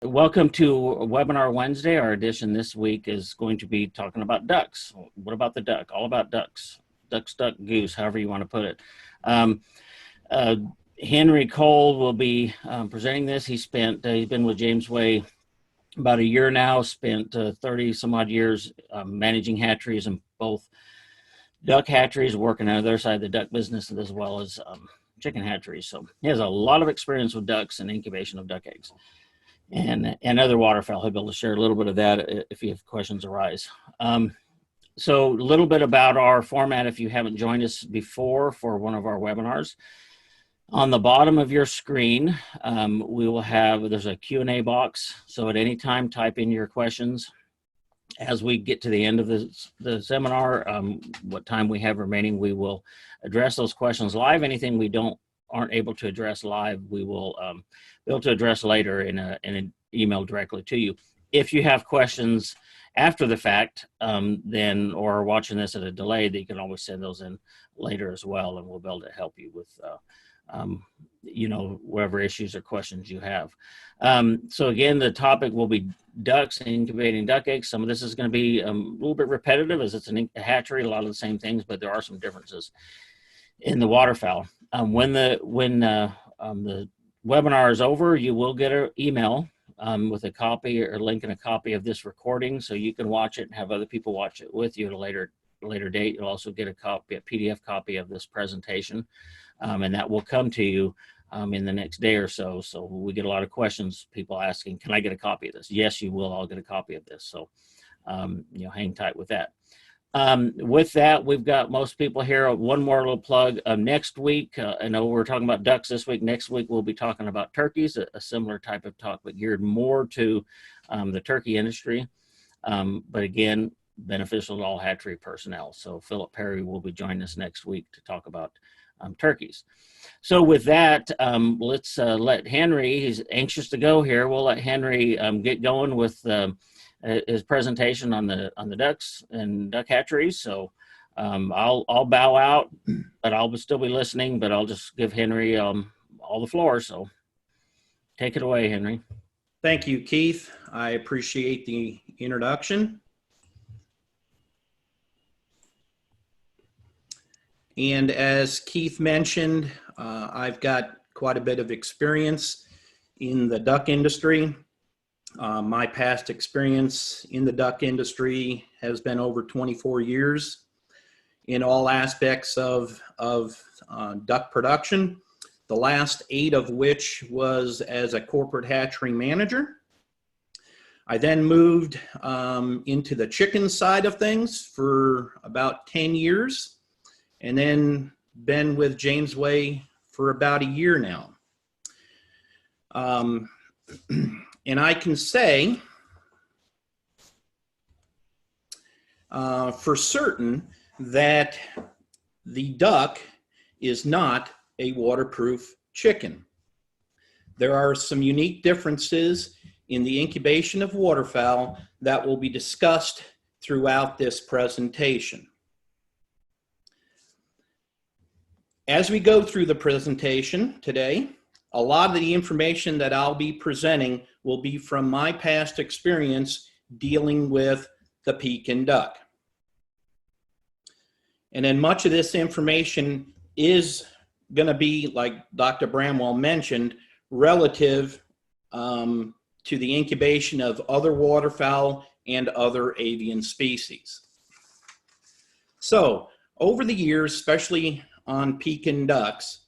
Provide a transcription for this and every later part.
Welcome to Webinar Wednesday. Our edition this week is going to be talking about ducks. What about the duck? All about ducks. Ducks, duck, goose, however you want to put it. Henry Kohl will be presenting this. He's been with Jamesway about a year now, spent 30 some odd years managing hatcheries in both duck hatcheries, working on the other side of the duck business, as well as chicken hatcheries. So he has a lot of experience with ducks and incubation of duck eggs and other waterfowl. He'll be able to share a little bit of that if you have questions arise. So a little bit about our format if you haven't joined us before for one of our webinars. On the bottom of your screen, there's a Q&A box. So at any time, type in your questions. As we get to the end of the seminar, what time we have remaining, we will address those questions live. Anything we aren't able to address live, we will be able to address later in an email directly to you. If you have questions after the fact, or watching this at a delay, that you can always send those in later as well, and we'll be able to help you with whatever issues or questions you have. So again, the topic will be ducks and incubating duck eggs. Some of this is going to be a little bit repetitive as it's a hatchery, a lot of the same things, but there are some differences in the waterfowl. When the webinar is over, you will get an email with a copy or link and a copy of this recording, so you can watch it and have other people watch it with you at a later date. You'll also get a PDF copy of this presentation, and that will come to you in the next day or so. So we get a lot of questions, people asking, can I get a copy of this? Yes, you will. I'll get a copy of this. So hang tight with that. With that, we've got most people here. One more little plug. Next week, I know we're talking about ducks this week. Next week, we'll be talking about turkeys, a similar type of talk, but geared more to the turkey industry. But again, beneficial to all hatchery personnel. So Philip Perry will be joining us next week to talk about turkeys. So with that, let's let Henry, he's anxious to go here. We'll let Henry get going with his presentation on the ducks and duck hatcheries. So I'll bow out, but I'll still be listening, but I'll just give Henry all the floor. So take it away, Henry. Thank you, Keith. I appreciate the introduction. And as Keith mentioned, I've got quite a bit of experience in the duck industry. My past experience in the duck industry has been over 24 years in all aspects of duck production, the last 8 of which was as a corporate hatchery manager. I then moved into the chicken side of things for about 10 years, and then been with Jamesway for about a year now. And I can say for certain that the duck is not a waterproof chicken. There are some unique differences in the incubation of waterfowl that will be discussed throughout this presentation. As we go through the presentation today, a lot of the information that I'll be presenting will be from my past experience dealing with the Pekin duck. And then much of this information is going to be, like Dr. Bramwell mentioned, relative to the incubation of other waterfowl and other avian species. So over the years, especially on Pekin ducks,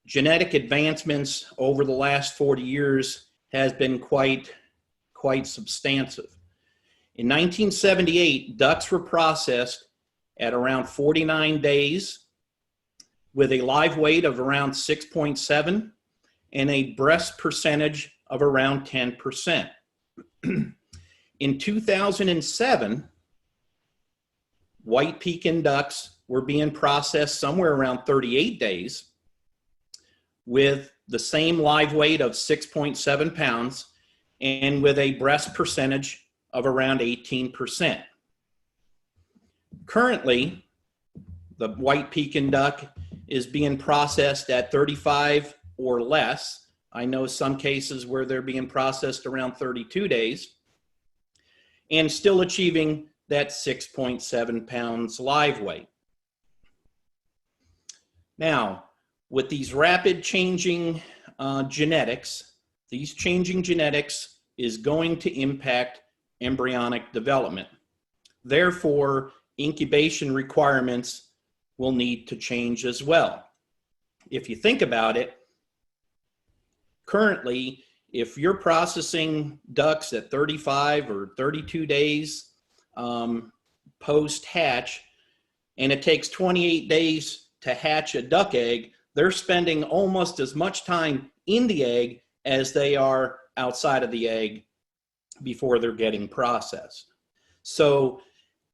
genetic advancements over the last 40 years has been quite substantive. In 1978, ducks were processed at around 49 days with a live weight of around 6.7 and a breast percentage of around 10%. In 2007, white Pekin ducks were being processed somewhere around 38 days with the same live weight of 6.7 pounds and with a breast percentage of around 18%. Currently, the white Pekin duck is being processed at 35 or less I know some cases where they're being processed around 32 days and still achieving that 6.7 pounds live weight. Now, with these rapid changing genetics, these changing genetics is going to impact embryonic development. Therefore, incubation requirements will need to change as well. If you think about it, currently, if you're processing ducks at 35 or 32 days post-hatch, and it takes 28 days to hatch a duck egg, they're spending almost as much time in the egg as they are outside of the egg before they're getting processed. So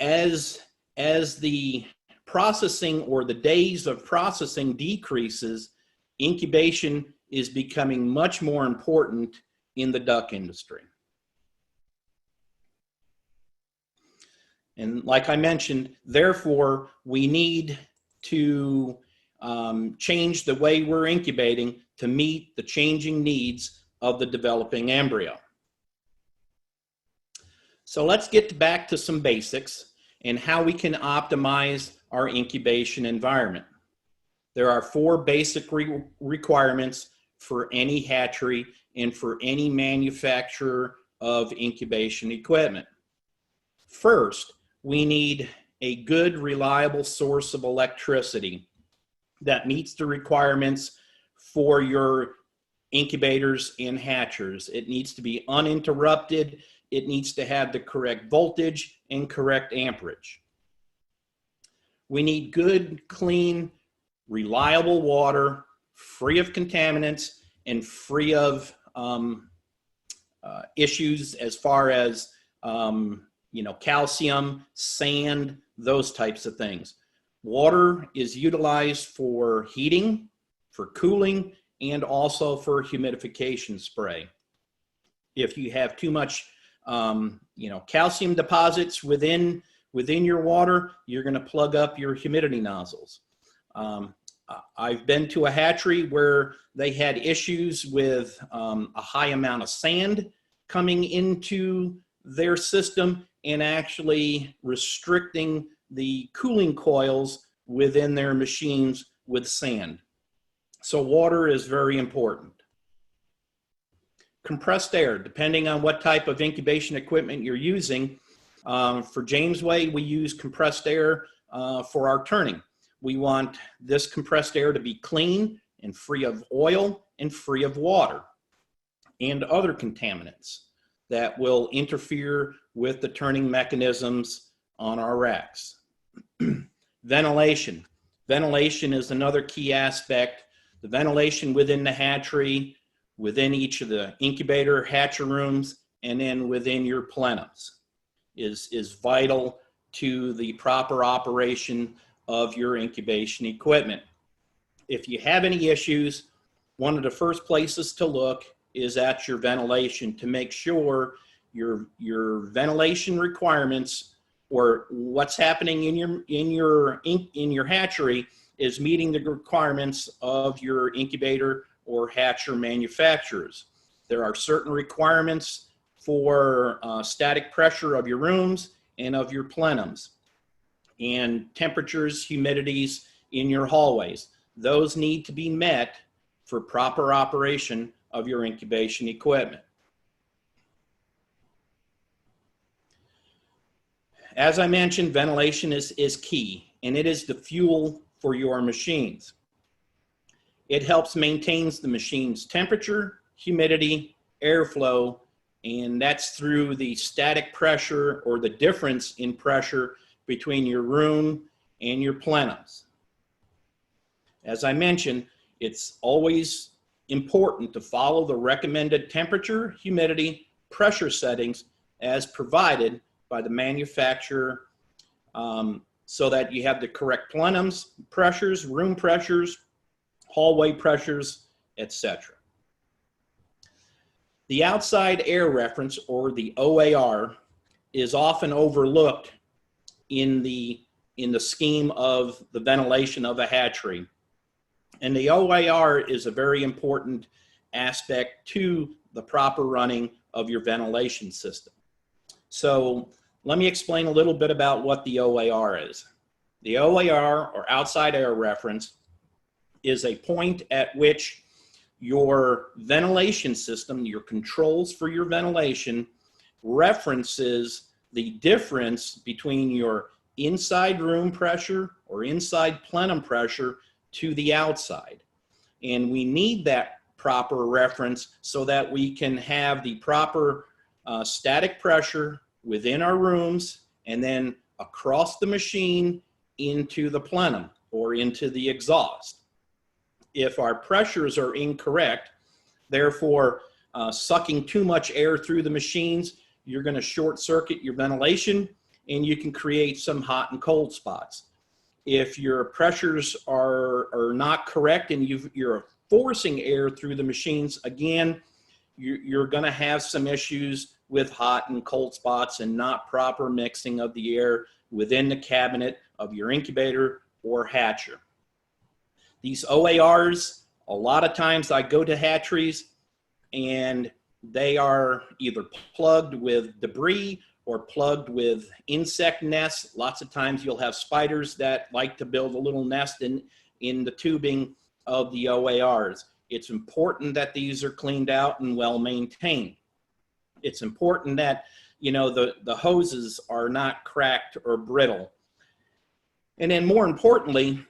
as the processing or the days of processing decreases, incubation is becoming much more important in the duck industry. And like I mentioned, therefore, we need to change the way we're incubating to meet the changing needs of the developing embryo. So let's get back to some basics and how we can optimize our incubation environment. There are 4 basic requirements for any hatchery and for any manufacturer of incubation equipment. First, we need a good, reliable source of electricity that meets the requirements for your incubators and hatchers. It needs to be uninterrupted. It needs to have the correct voltage and correct amperage. We need good, clean, reliable water, free of contaminants and free of issues as far as calcium, sand, those types of things. Water is utilized for heating, for cooling, and also for humidification spray. If you have too much calcium deposits within your water, you're going to plug up your humidity nozzles. I've been to a hatchery where they had issues with a high amount of sand coming into their system and actually restricting the cooling coils within their machines with sand. So water is very important. Compressed air, depending on what type of incubation equipment you're using. For Jamesway, we use compressed air for our turning. We want this compressed air to be clean and free of oil and free of water and other contaminants that will interfere with the turning mechanisms on our racks. Ventilation. Ventilation is another key aspect. The ventilation within the hatchery, within each of the incubator hatcher rooms, and then within your plenums is vital to the proper operation of your incubation equipment. If you have any issues, one of the first places to look is at your ventilation to make sure your ventilation requirements or what's happening in your hatchery is meeting the requirements of your incubator or hatcher manufacturers. There are certain requirements for static pressure of your rooms and of your plenums, and temperatures, humidities in your hallways. Those need to be met for proper operation of your incubation equipment. As I mentioned, ventilation is key, and it is the fuel for your machines. It helps maintain the machine's temperature, humidity, airflow, and that's through the static pressure or the difference in pressure between your room and your plenums. As I mentioned, it's always important to follow the recommended temperature, humidity, pressure settings as provided by the manufacturer so that you have the correct plenums, pressures, room pressures, hallway pressures, etc. The outside air reference, or the OAR, is often overlooked in the scheme of the ventilation of a hatchery. And the OAR is a very important aspect to the proper running of your ventilation system. So let me explain a little bit about what the OAR is. The OAR, or outside air reference, is a point at which your ventilation system, your controls for your ventilation, references the difference between your inside room pressure or inside plenum pressure to the outside. And we need that proper reference so that we can have the proper static pressure within our rooms and then across the machine into the plenum or into the exhaust. If our pressures are incorrect, therefore sucking too much air through the machines, you're going to short circuit your ventilation and you can create some hot and cold spots. If your pressures are not correct and you're forcing air through the machines, again, you're going to have some issues with hot and cold spots and not proper mixing of the air within the cabinet of your incubator or hatcher. These OARs, a lot of times I go to hatcheries and they are either plugged with debris or plugged with insect nests. Lots of times you'll have spiders that like to build a little nest in the tubing of the OARs. It's important that these are cleaned out and well maintained. It's important that, you know, the hoses are not cracked or brittle. And then more importantly,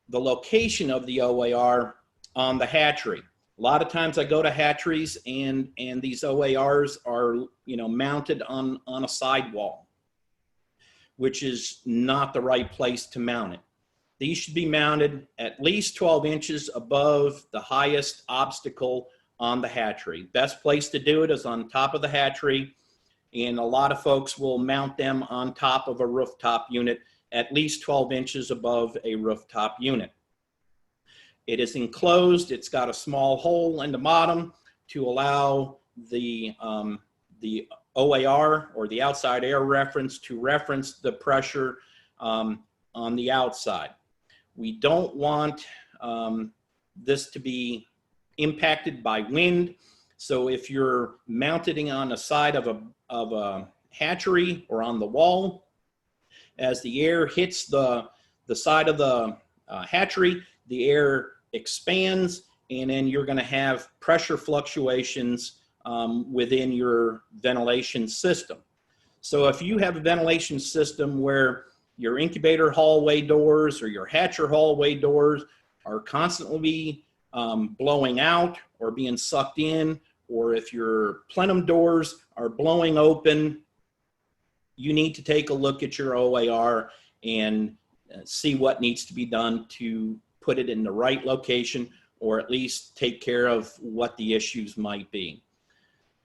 the location of the OAR on the hatchery. A lot of times I go to hatcheries and these OARs are, you know, mounted on a sidewall, which is not the right place to mount it. These should be mounted at least 12 inches above the highest obstacle on the hatchery. Best place to do it is on top of the hatchery, and a lot of folks will mount them on top of a rooftop unit at least 12 inches above a rooftop unit. It is enclosed. It's got a small hole in the bottom to allow the OAR, or the outside air reference, to reference the pressure on the outside. We don't want this to be impacted by wind. So if you're mounting on the side of a hatchery or on the wall, as the air hits the side of the hatchery, the air expands, and then you're going to have pressure fluctuations within your ventilation system. So if you have a ventilation system where your incubator hallway doors or your hatcher hallway doors are constantly blowing out or being sucked in, or if your plenum doors are blowing open, you need to take a look at your OAR and see what needs to be done to put it in the right location, or at least take care of what the issues might be.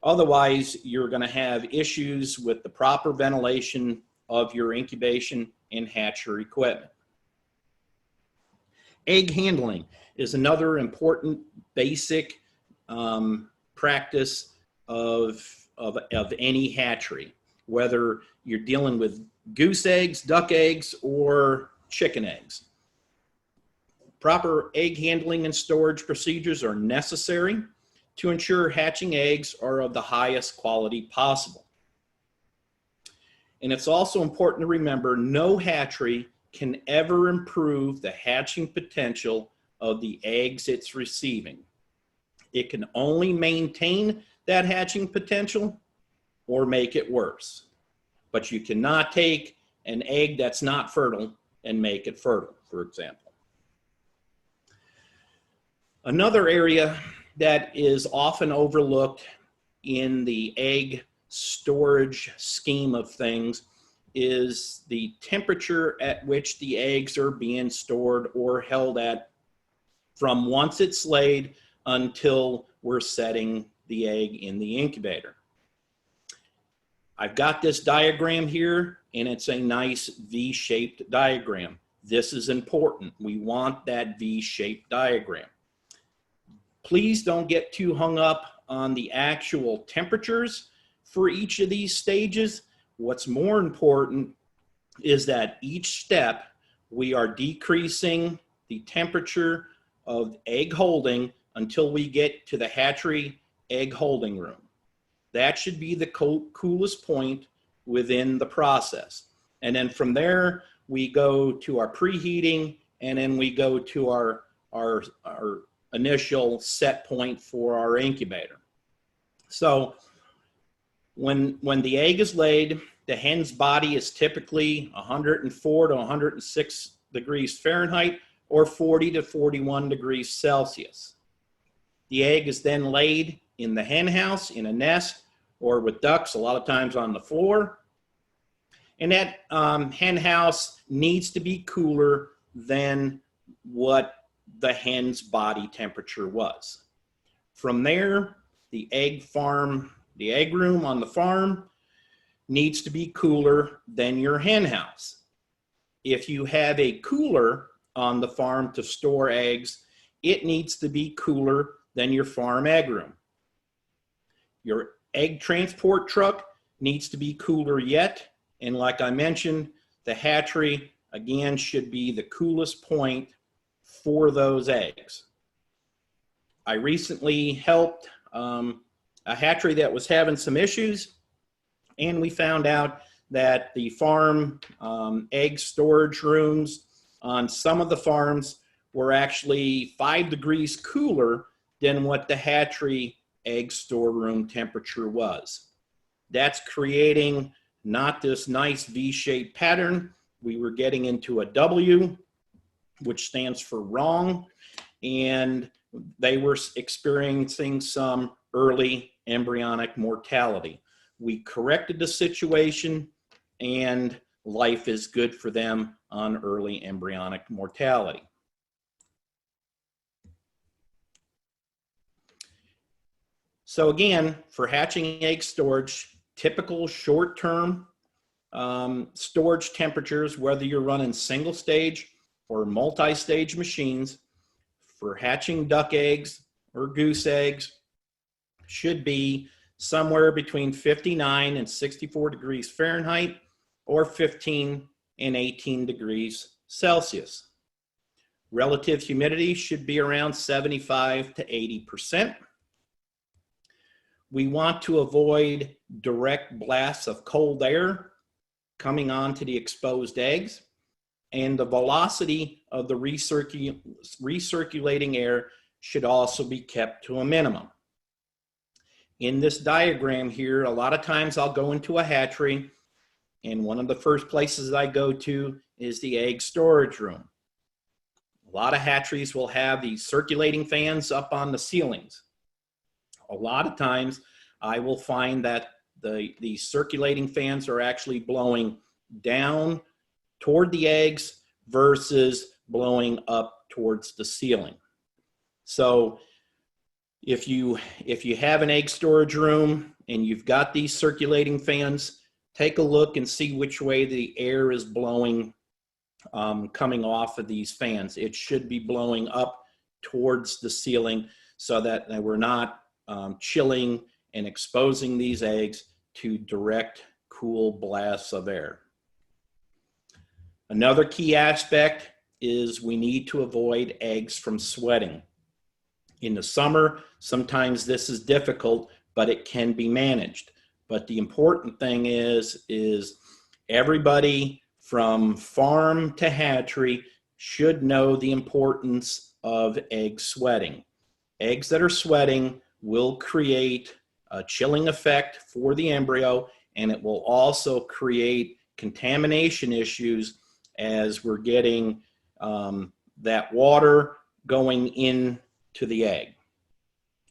Otherwise, you're going to have issues with the proper ventilation of your incubation and hatchery equipment. Egg handling is another important basic practice of any hatchery, whether you're dealing with goose eggs, duck eggs, or chicken eggs. Proper egg handling and storage procedures are necessary to ensure hatching eggs are of the highest quality possible. And it's also important to remember, no hatchery can ever improve the hatching potential of the eggs it's receiving. It can only maintain that hatching potential or make it worse. But you cannot take an egg that's not fertile and make it fertile, for example. Another area that is often overlooked in the egg storage scheme of things is the temperature at which the eggs are being stored or held at from once it's laid until we're setting the egg in the incubator. I've got this diagram here, and it's a nice V-shaped diagram. This is important. We want that V-shaped diagram. Please don't get too hung up on the actual temperatures for each of these stages. What's more important is that each step we are decreasing the temperature of egg holding until we get to the hatchery egg holding room. That should be the coolest point within the process. And then from there, we go to our preheating, and then we go to our initial set point for our incubator. So when the egg is laid, the hen's body is typically 104 to 106 degrees Fahrenheit or 40 to 41 degrees Celsius. The egg is then laid in the hen house, in a nest, or with ducks, a lot of times on the floor. And that hen house needs to be cooler than what the hen's body temperature was. From there, the egg room on the farm needs to be cooler than your hen house. If you have a cooler on the farm to store eggs, it needs to be cooler than your farm egg room. Your egg transport truck needs to be cooler yet. And like I mentioned, the hatchery, again, should be the coolest point for those eggs. I recently helped a hatchery that was having some issues, and we found out that the farm egg storage rooms on some of the farms were actually 5 degrees cooler than what the hatchery egg storeroom temperature was. That's creating not this nice V-shaped pattern. We were getting into a W, which stands for wrong, and they were experiencing some early embryonic mortality. We corrected the situation, and life is good for them on early embryonic mortality. So again, for hatching egg storage, typical short-term storage temperatures, whether you're running single stage or multi-stage machines, for hatching duck eggs or goose eggs, should be somewhere between 59 and 64 degrees Fahrenheit or 15 and 18 degrees Celsius. Relative humidity should be around 75 to 80%. We want to avoid direct blasts of cold air coming onto the exposed eggs, and the velocity of the recirculating air should also be kept to a minimum. In this diagram here, a lot of times I'll go into a hatchery, and one of the first places I go to is the egg storage room. A lot of hatcheries will have these circulating fans up on the ceilings. A lot of times I will find that the circulating fans are actually blowing down toward the eggs versus blowing up towards the ceiling. So if you have an egg storage room and you've got these circulating fans, take a look and see which way the air is blowing coming off of these fans. It should be blowing up towards the ceiling so that we're not chilling and exposing these eggs to direct cool blasts of air. Another key aspect is we need to avoid eggs from sweating. In the summer, sometimes this is difficult, but it can be managed. But the important thing is everybody from farm to hatchery should know the importance of egg sweating. Eggs that are sweating will create a chilling effect for the embryo, and it will also create contamination issues as we're getting that water going into the egg.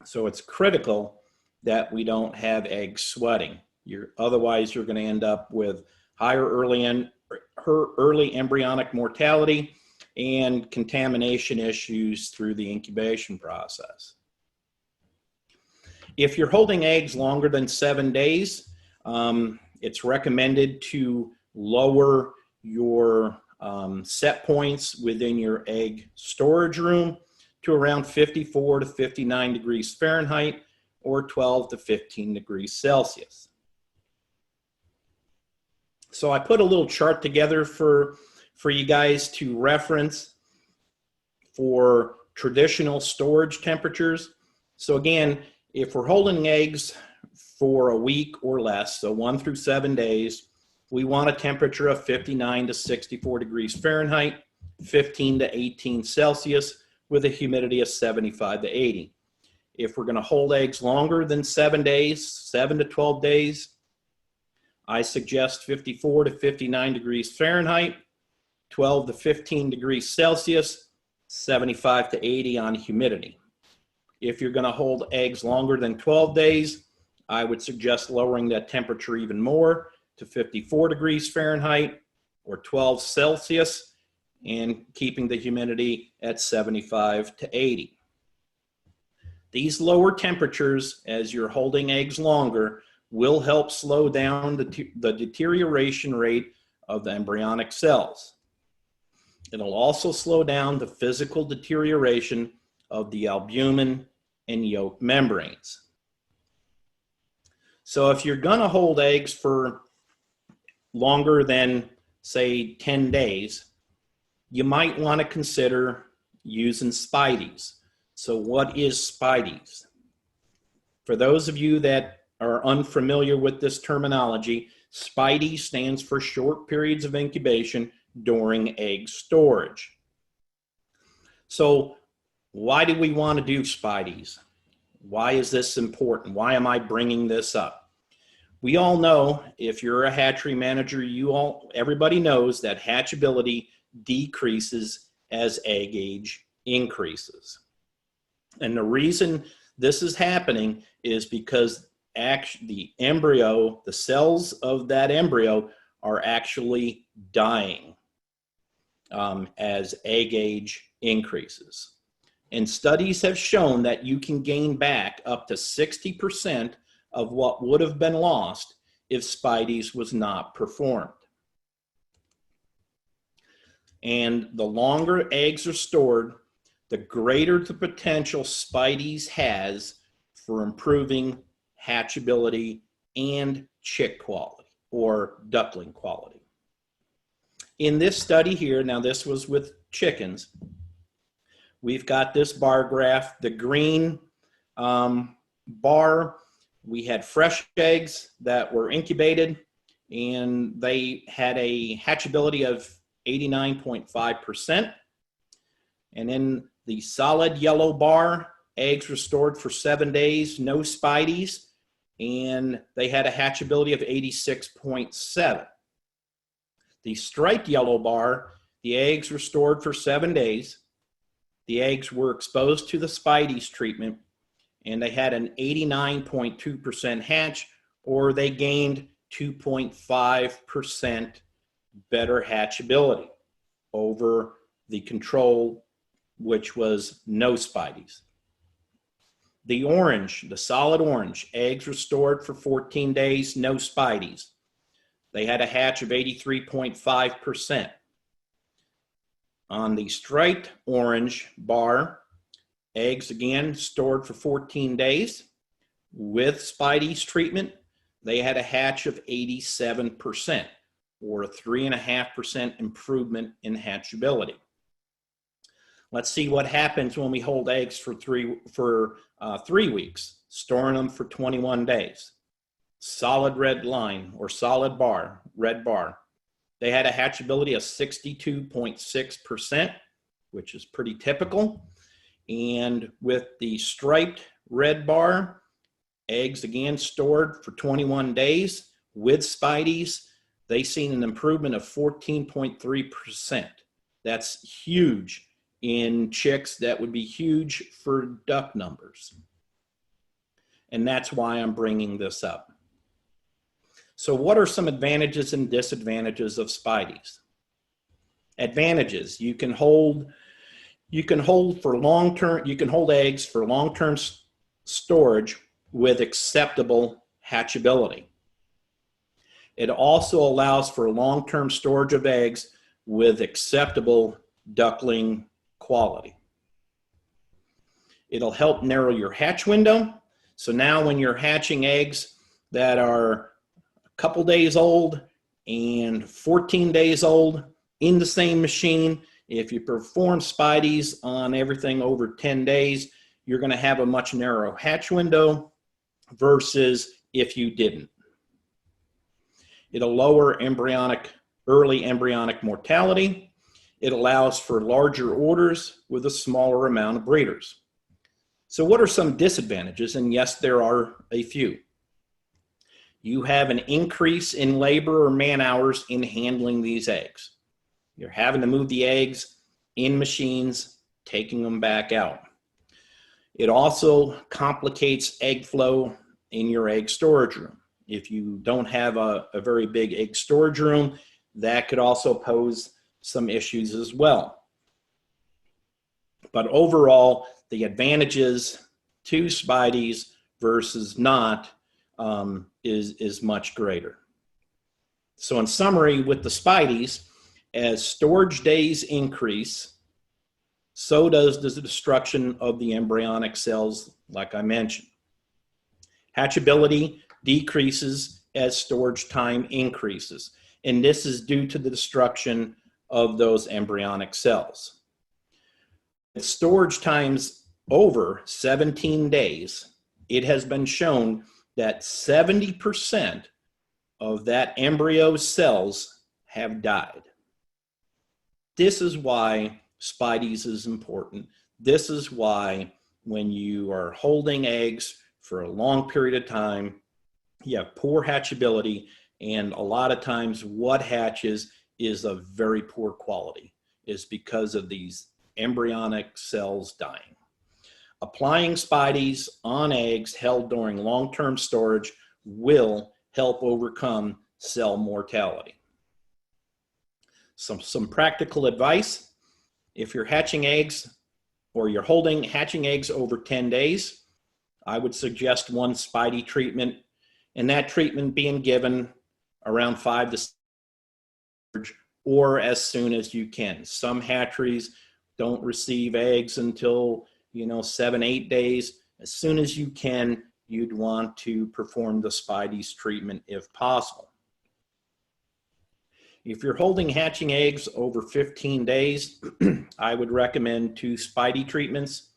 So it's critical that we don't have eggs sweating. Otherwise, you're going to end up with higher early embryonic mortality and contamination issues through the incubation process. If you're holding eggs longer than 7 days, it's recommended to lower your set points within your egg storage room to around 54 to 59 degrees Fahrenheit or 12 to 15 degrees Celsius. So I put a little chart together for you guys to reference for traditional storage temperatures. So again, if we're holding eggs for a week or less, so 1 through 7 days, we want a temperature of 59 to 64 degrees Fahrenheit, 15 to 18 Celsius, with a humidity of 75 to 80. If we're going to hold eggs longer than 7 days, 7 to 12 days, I suggest 54 to 59 degrees Fahrenheit, 12 to 15 degrees Celsius, 75 to 80 on humidity. If you're going to hold eggs longer than 12 days, I would suggest lowering that temperature even more to 54 degrees Fahrenheit or 12 Celsius and keeping the humidity at 75 to 80. These lower temperatures, as you're holding eggs longer, will help slow down the deterioration rate of the embryonic cells. It'll also slow down the physical deterioration of the albumin and yolk membranes. So if you're going to hold eggs for longer than, say, 10 days, you might want to consider using Spideys. So what is Spideys? For those of you that are unfamiliar with this terminology, Spidey stands for short periods of incubation during egg storage. So why do we want to do Spideys? Why is this important? Why am I bringing this up? We all know, if you're a hatchery manager, everybody knows that hatchability decreases as egg age increases. And the reason this is happening is because the embryo, the cells of that embryo are actually dying as egg age increases. And studies have shown that you can gain back up to 60% of what would have been lost if Spideys was not performed. And the longer eggs are stored, the greater the potential Spideys has for improving hatchability and chick quality or duckling quality. In this study here, now this was with chickens, we've got this bar graph. The green bar, we had fresh eggs that were incubated, and they had a hatchability of 89.5%. And in the solid yellow bar, eggs were stored for 7 days, no Spideys, and they had a hatchability of 86.7. The striped yellow bar, the eggs were stored for 7 days. The eggs were exposed to the Spideys treatment, and they had an 89.2% hatch, or they gained 2.5% better hatchability over the control, which was no Spideys. The orange, the solid orange, eggs were stored for 14 days, no Spideys. They had a hatch of 83.5%. On the striped orange bar, eggs again stored for 14 days. With Spideys treatment, they had a hatch of 87%, or a 3.5% improvement in hatchability. Let's see what happens when we hold eggs for 3 weeks, storing them for 21 days. Solid red line or solid bar, red bar. They had a hatchability of 62.6%, which is pretty typical. And with the striped red bar, eggs again stored for 21 days with Spideys, they seen an improvement of 14.3%. That's huge in chicks. That would be huge for duck numbers. And that's why I'm bringing this up. So what are some advantages and disadvantages of Spideys? Advantages: you can hold for long-term, you can hold eggs for long-term storage with acceptable hatchability. It also allows for long-term storage of eggs with acceptable duckling quality. It'll help narrow your hatch window. So now when you're hatching eggs that are a couple days old and 14 days old in the same machine, If you perform Spideys on everything over 10 days, you're going to have a much narrower hatch window versus if you didn't. It'll lower early embryonic mortality. It allows for larger orders with a smaller amount of breeders. So what are some disadvantages? And yes, there are a few. You have an increase in labor or man hours in handling these eggs. You're having to move the eggs in machines, taking them back out. It also complicates egg flow in your egg storage room. If you don't have a very big egg storage room, that could also pose some issues as well. But overall, the advantages to Spideys versus not is much greater. So in summary, with the Spideys, as storage days increase, so does the destruction of the embryonic cells, like I mentioned. Hatchability decreases as storage time increases, and this is due to the destruction of those embryonic cells. With storage times over 17 days, it has been shown that 70% of that embryo cells have died. This is why Spideys is important. This is why when you are holding eggs for a long period of time, you have poor hatchability, and a lot of times what hatches is of very poor quality is because of these embryonic cells dying. Applying Spideys on eggs held during long-term storage will help overcome cell mortality. Some practical advice: if you're hatching eggs or you're hatching eggs over 10 days, I would suggest one Spidey treatment, and that treatment being given around 5 to 6 or as soon as you can. Some hatcheries don't receive eggs until 7-8 days. As soon as you can, you'd want to perform the Spideys treatment if possible. If you're holding hatching eggs over 15 days, I would recommend 2 Spidey treatments.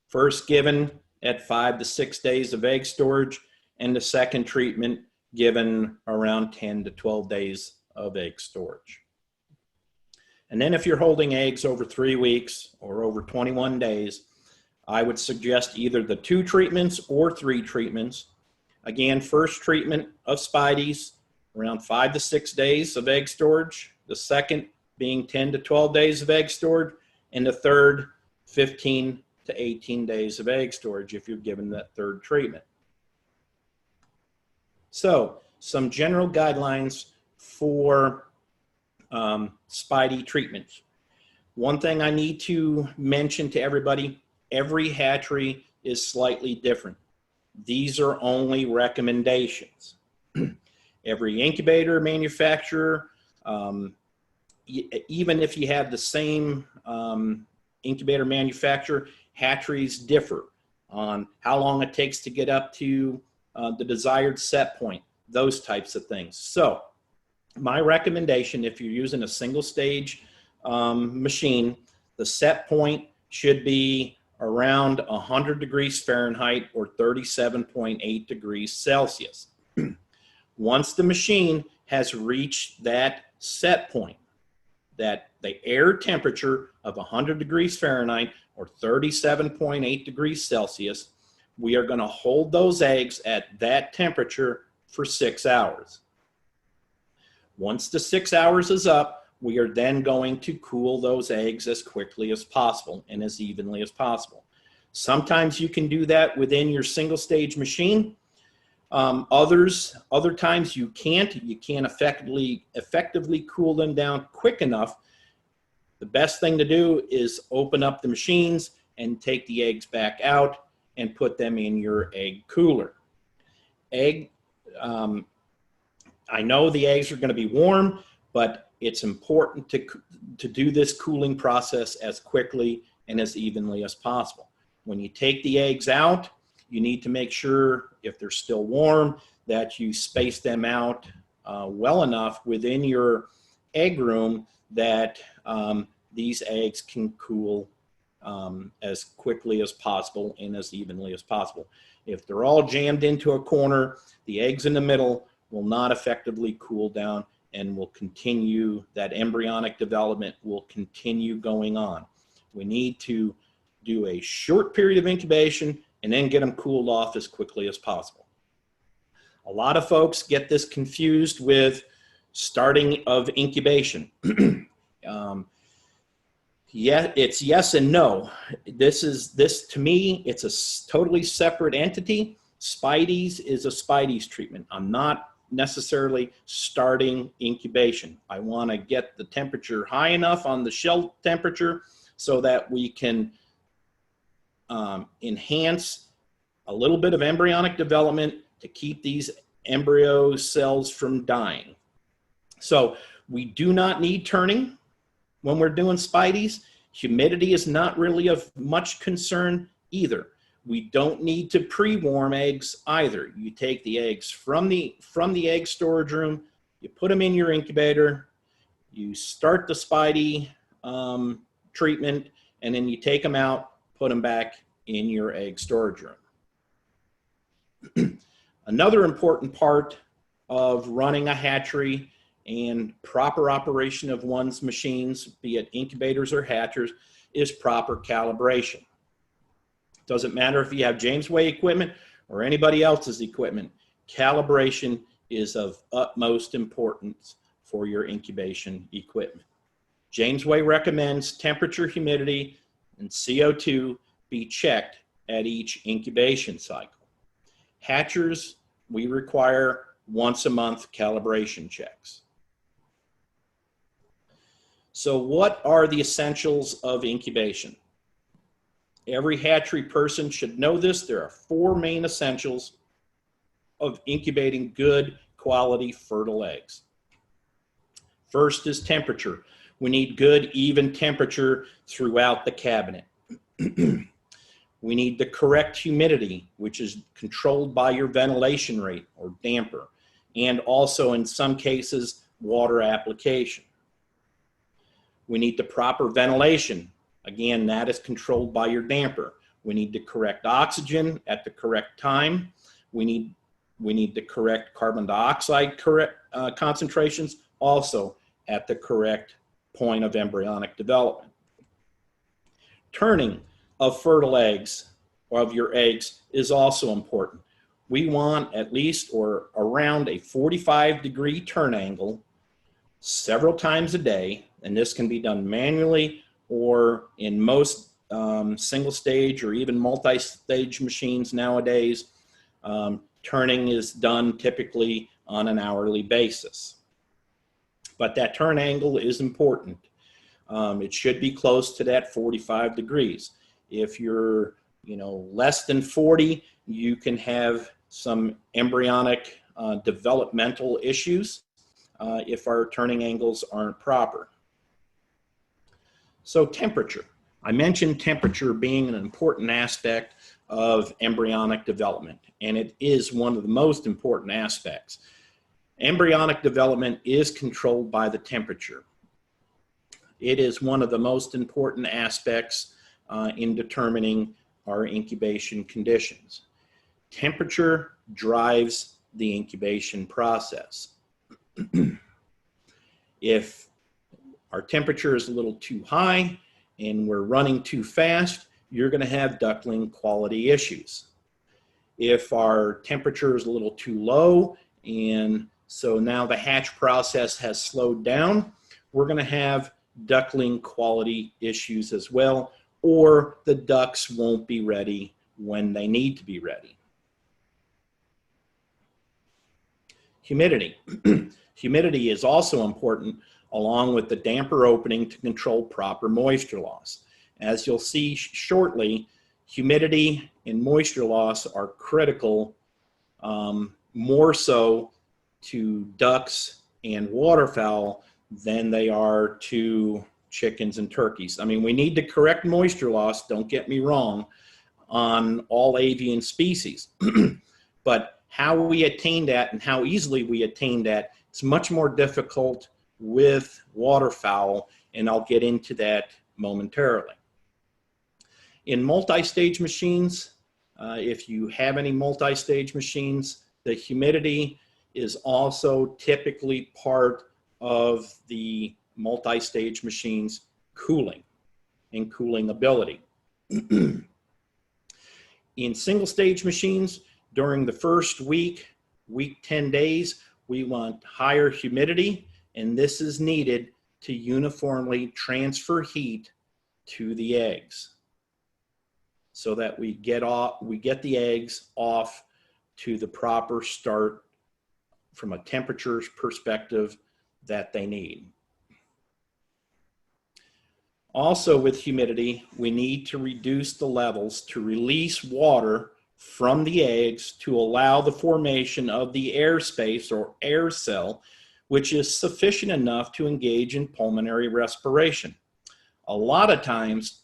First given at 5 to 6 days of egg storage, and the second treatment given around 10 to 12 days of egg storage. And then if you're holding eggs over 3 weeks or over 21 days, I would suggest either the 2 treatments or 3 treatments. Again, first treatment of Spideys around 5 to 6 days of egg storage, the second being 10 to 12 days of egg storage, and the third 15 to 18 days of egg storage if you're given that third treatment. So some general guidelines for Spidey treatments. One thing I need to mention to everybody: every hatchery is slightly different. These are only recommendations. Every incubator manufacturer, even if you have the same incubator manufacturer, hatcheries differ on how long it takes to get up to the desired set point, those types of things. So my recommendation, if you're using a single stage machine, the set point should be around 100 degrees Fahrenheit or 37.8 degrees Celsius. Once the machine has reached that set point, that the air temperature of 100 degrees Fahrenheit or 37.8 degrees Celsius, we are going to hold those eggs at that temperature for 6 hours. Once the 6 hours is up, we are then going to cool those eggs as quickly as possible and as evenly as possible. Sometimes you can do that within your single stage machine. Other times you can't. You can't effectively cool them down quick enough. The best thing to do is open up the machines and take the eggs back out and put them in your egg cooler. I know the eggs are going to be warm, but it's important to do this cooling process as quickly and as evenly as possible. When you take the eggs out, you need to make sure, if they're still warm, that you space them out well enough within your egg room that these eggs can cool as quickly as possible and as evenly as possible. If they're all jammed into a corner, the eggs in the middle will not effectively cool down and will continue, that embryonic development will continue going on. We need to do a short period of incubation and then get them cooled off as quickly as possible. A lot of folks get this confused with starting of incubation. Yeah, it's yes and no. This to me, it's a totally separate entity. Spideys is a Spideys treatment. I'm not necessarily starting incubation. I want to get the temperature high enough on the shell temperature so that we can enhance a little bit of embryonic development to keep these embryo cells from dying. So we do not need turning when we're doing Spideys. Humidity is not really of much concern either. We don't need to pre-warm eggs either. You take the eggs from the egg storage room, you put them in your incubator, you start the Spidey treatment, and then you take them out, put them back in your egg storage room. Another important part of running a hatchery and proper operation of one's machines, be it incubators or hatchers, is proper calibration. Doesn't matter if you have Jamesway equipment or anybody else's equipment, calibration is of utmost importance for your incubation equipment. Jamesway recommends temperature, humidity, and CO2 be checked at each incubation cycle. Hatchers, we require once a month calibration checks. So what are the essentials of incubation? Every hatchery person should know this. There are 4 main essentials of incubating good quality fertile eggs. First is temperature. We need good even temperature throughout the cabinet. We need the correct humidity, which is controlled by your ventilation rate or damper, and also in some cases, water application. We need the proper ventilation. Again, that is controlled by your damper. We need the correct oxygen at the correct time. We need the correct carbon dioxide concentrations also at the correct point of embryonic development. Turning of fertile eggs, or of your eggs, is also important. We want at least or around a 45-degree turn angle several times a day, and this can be done manually or in most single stage or even multi-stage machines nowadays. Turning is done typically on an hourly basis. But that turn angle is important. It should be close to that 45 degrees. If you're, less than 40, you can have some embryonic developmental issues if our turning angles aren't proper. So temperature. I mentioned temperature being an important aspect of embryonic development, and it is one of the most important aspects. Embryonic development is controlled by the temperature. It is one of the most important aspects in determining our incubation conditions. Temperature drives the incubation process. If our temperature is a little too high and we're running too fast, you're going to have duckling quality issues. If our temperature is a little too low and so now the hatch process has slowed down, we're going to have duckling quality issues as well, or the ducks won't be ready when they need to be ready. Humidity. Humidity is also important along with the damper opening to control proper moisture loss. As you'll see shortly, humidity and moisture loss are critical, more so to ducks and waterfowl than they are to chickens and turkeys. I mean, we need to correct moisture loss, don't get me wrong, on all avian species. But how we attain that and how easily we attain that, it's much more difficult with waterfowl and I'll get into that momentarily. In multi-stage machines, if you have any multi-stage machines, the humidity is also typically part of the multi-stage machines cooling and cooling ability. In single stage machines, during the first week 10 days, we want higher humidity, and this is needed to uniformly transfer heat to the eggs so that we get the eggs off to the proper start from a temperature perspective that they need. Also with humidity, we need to reduce the levels to release water from the eggs to allow the formation of the air space or air cell, which is sufficient enough to engage in pulmonary respiration. A lot of times,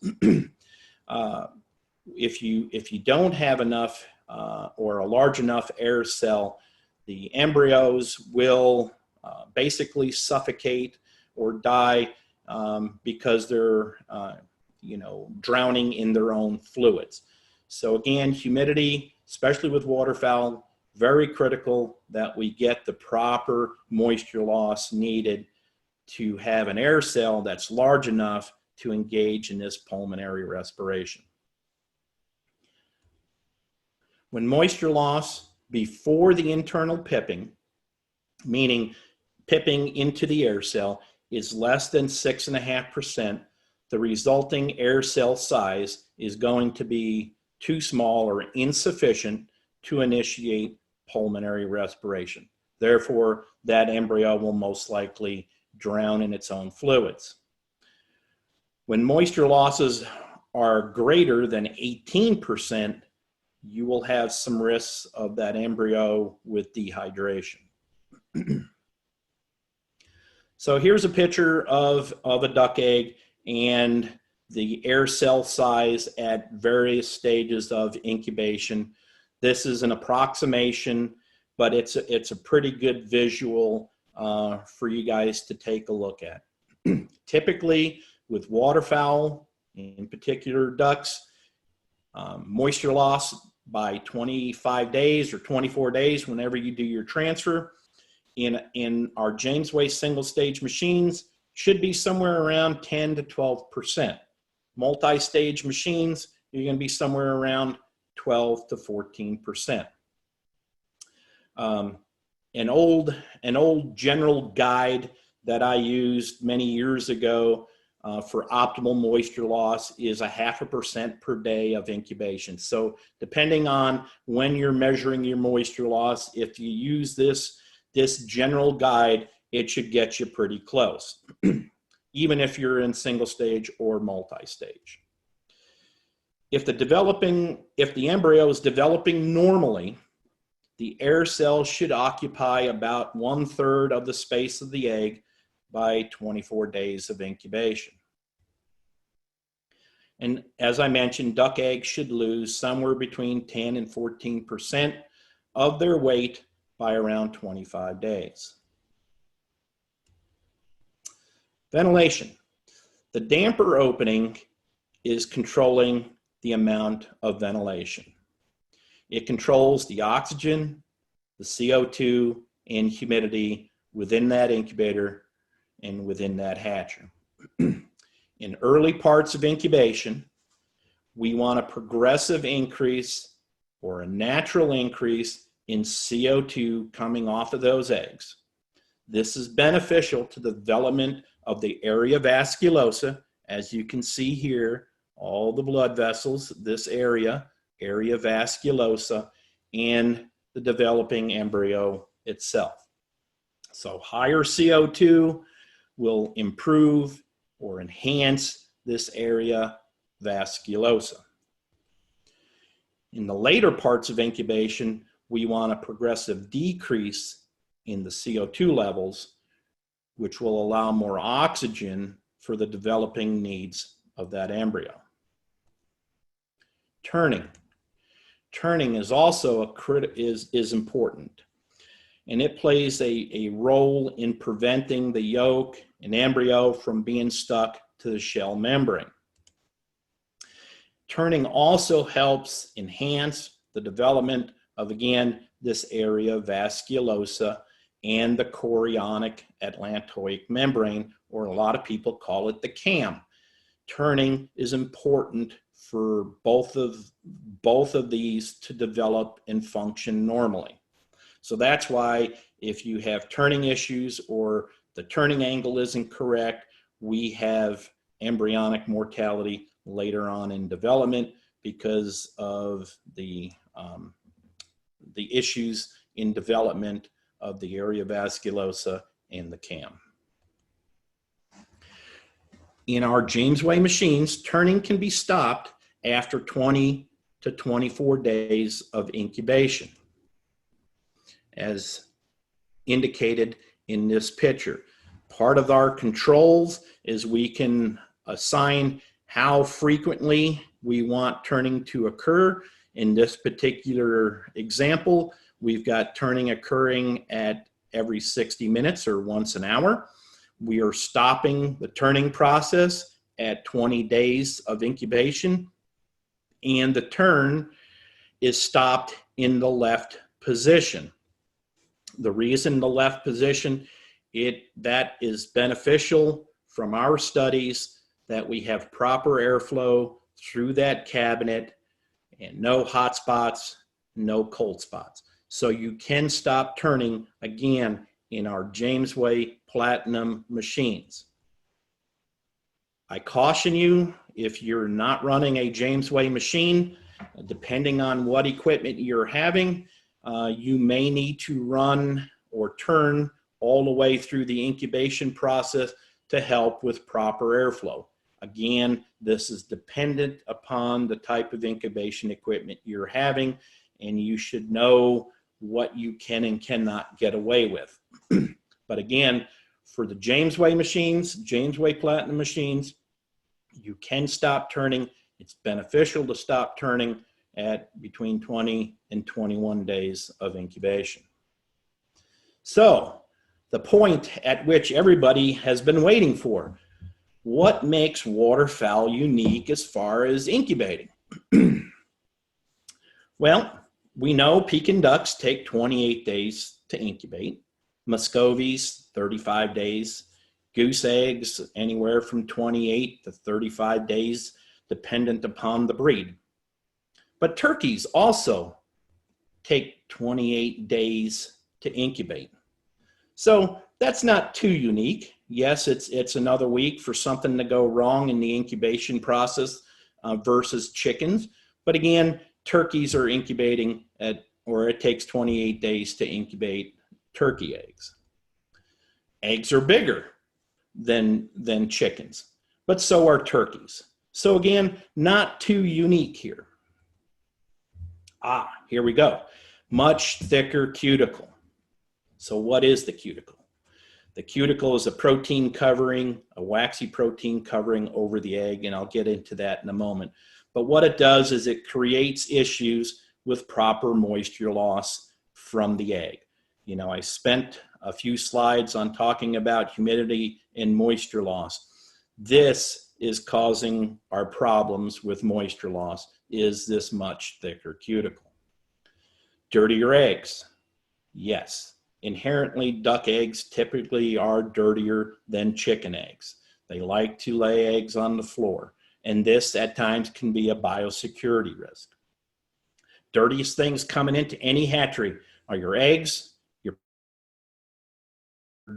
if you don't have enough or a large enough air cell, the embryos will basically suffocate or die because they're drowning in their own fluids. So again, humidity, especially with waterfowl, very critical that we get the proper moisture loss needed to have an air cell that's large enough to engage in this pulmonary respiration. When moisture loss before the internal pipping, meaning pipping into the air cell, is less than 6.5%, the resulting air cell size is going to be too small or insufficient to initiate pulmonary respiration. Therefore, that embryo will most likely drown in its own fluids. When moisture losses are greater than 18%, you will have some risks of that embryo with dehydration. So here's a picture of a duck egg and the air cell size at various stages of incubation. This is an approximation, but it's a pretty good visual for you guys to take a look at. Typically with waterfowl, in particular ducks, moisture loss by 25 days or 24 days whenever you do your transfer in our Jamesway single stage machines should be somewhere around 10 to 12%. Multi-stage machines, you're going to be somewhere around 12 to 14%. An old general guide that I used many years ago for optimal moisture loss is 0.5% per day of incubation. So depending on when you're measuring your moisture loss, if you use this general guide, it should get you pretty close, even if you're in single stage or multi-stage. If the embryo is developing normally, the air cell should occupy about 1/3 of the space of the egg by 24 days of incubation. And as I mentioned, duck eggs should lose somewhere between 10 and 14% of their weight by around 25 days. Ventilation. The damper opening is controlling the amount of ventilation. It controls the oxygen, the CO2, and humidity within that incubator and within that hatchery. In early parts of incubation, we want a progressive increase or a natural increase in CO2 coming off of those eggs. This is beneficial to the development of the area vasculosa. As you can see here, all the blood vessels, this area vasculosa, and the developing embryo itself. So higher CO2 will improve or enhance this area vasculosa. In the later parts of incubation, we want a progressive decrease in the CO2 levels, which will allow more oxygen for the developing needs of that embryo. Turning is also is important. and it plays a role in preventing the yolk and embryo from being stuck to the shell membrane. Turning also helps enhance the development of, again, this area vasculosa and the chorionic atlantoic membrane, or a lot of people call it the CAM. Turning is important for both of these to develop and function normally. So that's why if you have turning issues or the turning angle isn't correct, we have embryonic mortality later on in development because of the issues in development of the area vasculosa and the CAM. In our Jamesway machines, turning can be stopped after 20 to 24 days of incubation, as indicated in this picture. Part of our controls is we can assign how frequently we want turning to occur. In this particular example, we've got turning occurring at every 60 minutes or once an hour. We are stopping the turning process at 20 days of incubation, and the turn is stopped in the left position. The reason the left position, that is beneficial from our studies, that we have proper airflow through that cabinet and no hot spots, no cold spots. So you can stop turning again in our Jamesway Platinum machines. I caution you, if you're not running a Jamesway machine, depending on what equipment you're having, you may need to run or turn all the way through the incubation process to help with proper airflow. Again, this is dependent upon the type of incubation equipment you're having, and you should know what you can and cannot get away with. But again, for the Jamesway machines, Jamesway Platinum machines, you can stop turning. It's beneficial to stop turning at between 20 and 21 days of incubation. So, the point at which everybody has been waiting for. What makes waterfowl unique as far as incubating? Well, we know Pekin ducks take 28 days to incubate. Muscovies, 35 days. Goose eggs, anywhere from 28 to 35 days, dependent upon the breed. But turkeys also take 28 days to incubate. So that's not too unique. Yes, it's another week for something to go wrong in the incubation process versus chickens. But again, turkeys are incubating or it takes 28 days to incubate turkey eggs. Eggs are bigger than chickens, but so are turkeys. So again, not too unique here. Here we go. Much thicker cuticle. So what is the cuticle? The cuticle is a protein covering, a waxy protein covering over the egg, and I'll get into that in a moment. But what it does is it creates issues with proper moisture loss from the egg. You know, I spent a few slides on talking about humidity and moisture loss. This is causing our problems with moisture loss, is this much thicker cuticle. Dirtier eggs. Yes, inherently duck eggs typically are dirtier than chicken eggs. They like to lay eggs on the floor, and this at times can be a biosecurity risk. Dirtiest things coming into any hatchery are your eggs, your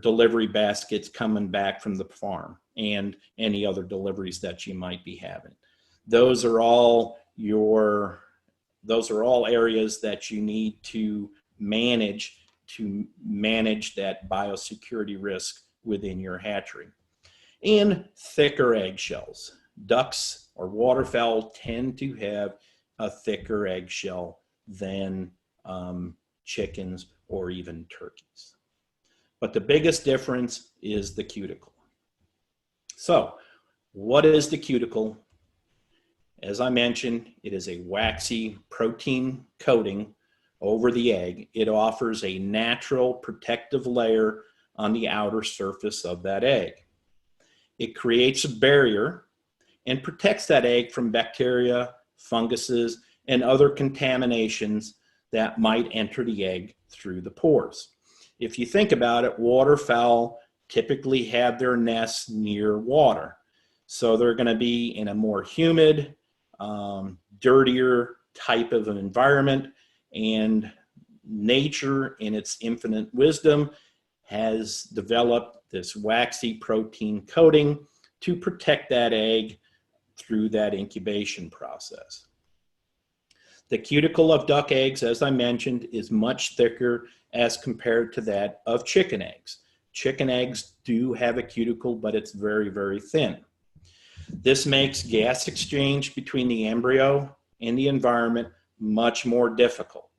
delivery baskets coming back from the farm, and any other deliveries that you might be having. Those are all areas that you need to manage that biosecurity risk within your hatchery. And thicker eggshells. Ducks or waterfowl tend to have a thicker eggshell than chickens or even turkeys. But the biggest difference is the cuticle. So, what is the cuticle? As I mentioned, it is a waxy protein coating over the egg, it offers a natural protective layer on the outer surface of that egg. It creates a barrier and protects that egg from bacteria, funguses, and other contaminations that might enter the egg through the pores. If you think about it, waterfowl typically have their nests near water. So they're going to be in a more humid, dirtier type of an environment, and nature in its infinite wisdom has developed this waxy protein coating to protect that egg through that incubation process. The cuticle of duck eggs, as I mentioned, is much thicker as compared to that of chicken eggs. Chicken eggs do have a cuticle, but it's very, very thin. This makes gas exchange between the embryo and the environment much more difficult.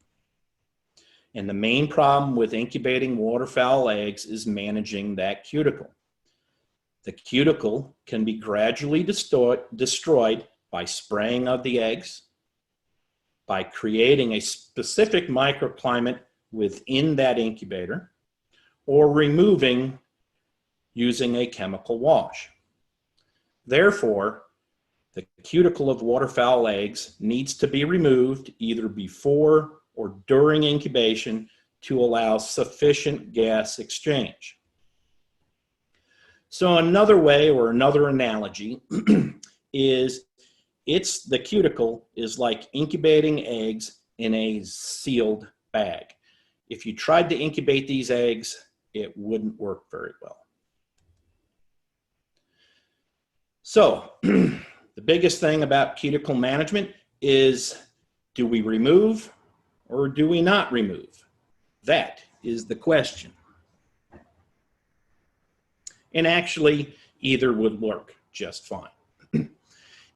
And the main problem with incubating waterfowl eggs is managing that cuticle. The cuticle can be gradually destroyed by spraying of the eggs, by creating a specific microclimate within that incubator, or removing using a chemical wash. Therefore, the cuticle of waterfowl eggs needs to be removed either before or during incubation to allow sufficient gas exchange. So another way or another analogy is the cuticle is like incubating eggs in a sealed bag. If you tried to incubate these eggs, it wouldn't work very well. So the biggest thing about cuticle management is, do we remove or do we not remove? That is the question. And actually, either would work just fine.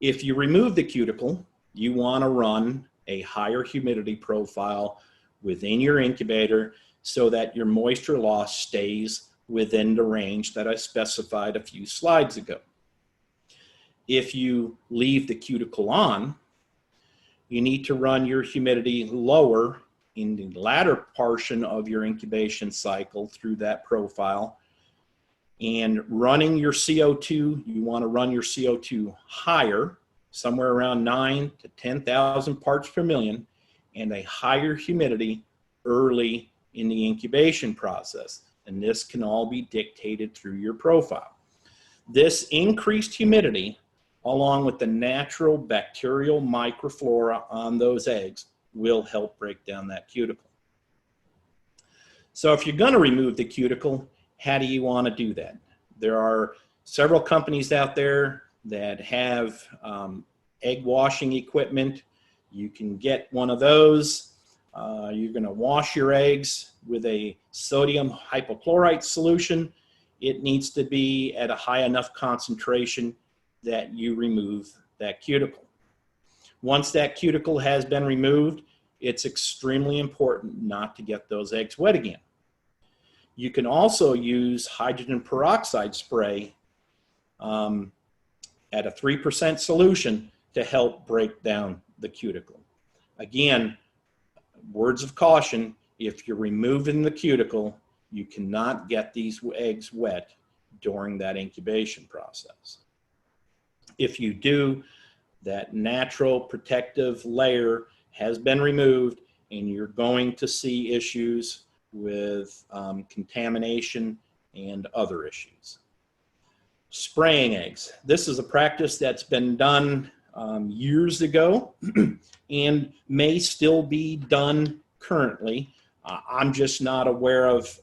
If you remove the cuticle, you want to run a higher humidity profile within your incubator so that your moisture loss stays within the range that I specified a few slides ago. If you leave the cuticle on, you need to run your humidity lower in the latter portion of your incubation cycle through that profile. And running your CO2, you want to run your CO2 higher, somewhere around 9 to 10,000 parts per million, and a higher humidity early in the incubation process. And this can all be dictated through your profile. This increased humidity, along with the natural bacterial microflora on those eggs, will help break down that cuticle. So if you're going to remove the cuticle, how do you want to do that? There are several companies out there that have egg washing equipment. You can get one of those. You're going to wash your eggs with a sodium hypochlorite solution. It needs to be at a high enough concentration that you remove that cuticle. Once that cuticle has been removed, it's extremely important not to get those eggs wet again. You can also use hydrogen peroxide spray at a 3% solution to help break down the cuticle. Again, words of caution, if you're removing the cuticle, you cannot get these eggs wet during that incubation process. If you do, that natural protective layer has been removed and you're going to see issues with contamination and other issues. Spraying eggs. This is a practice that's been done years ago and may still be done currently. I'm just not aware of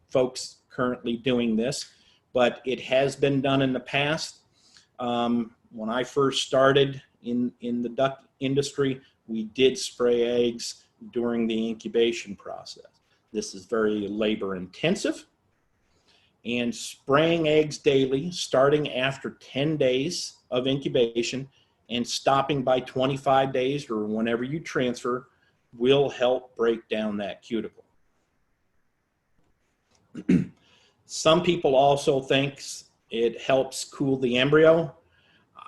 folks currently doing this, but it has been done in the past. When I first started in the duck industry, we did spray eggs during the incubation process. This is very labor intensive, and spraying eggs daily, starting after 10 days of incubation and stopping by 25 days or whenever you transfer, will help break down that cuticle. Some people also think it helps cool the embryo.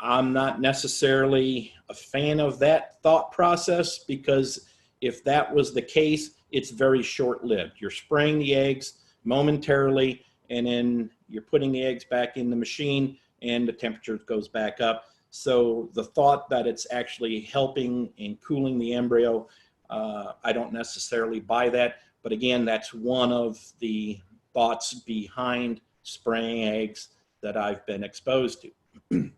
I'm not necessarily a fan of that thought process because if that was the case, it's very short-lived. You're spraying the eggs momentarily, and then you're putting the eggs back in the machine, and the temperature goes back up. So the thought that it's actually helping in cooling the embryo, I don't necessarily buy that. But again, that's one of the thoughts behind spraying eggs that I've been exposed to.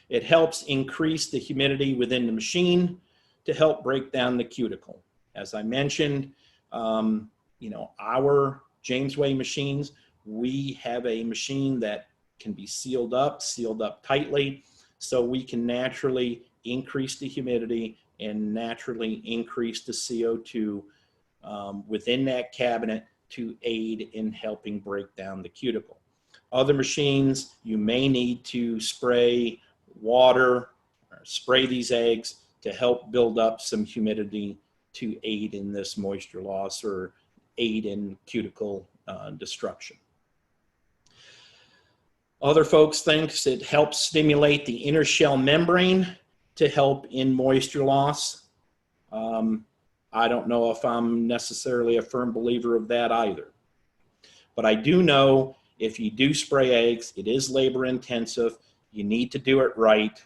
It helps increase the humidity within the machine to help break down the cuticle. As I mentioned, you know, our Jamesway machines, we have a machine that can be sealed up tightly, so we can naturally increase the humidity and naturally increase the CO2 within that cabinet to aid in helping break down the cuticle. Other machines, you may need to spray water or spray these eggs to help build up some humidity to aid in this moisture loss or aid in cuticle destruction. Other folks think it helps stimulate the inner shell membrane to help in moisture loss. I don't know if I'm necessarily a firm believer of that either. But I do know if you do spray eggs, it is labor intensive. You need to do it right,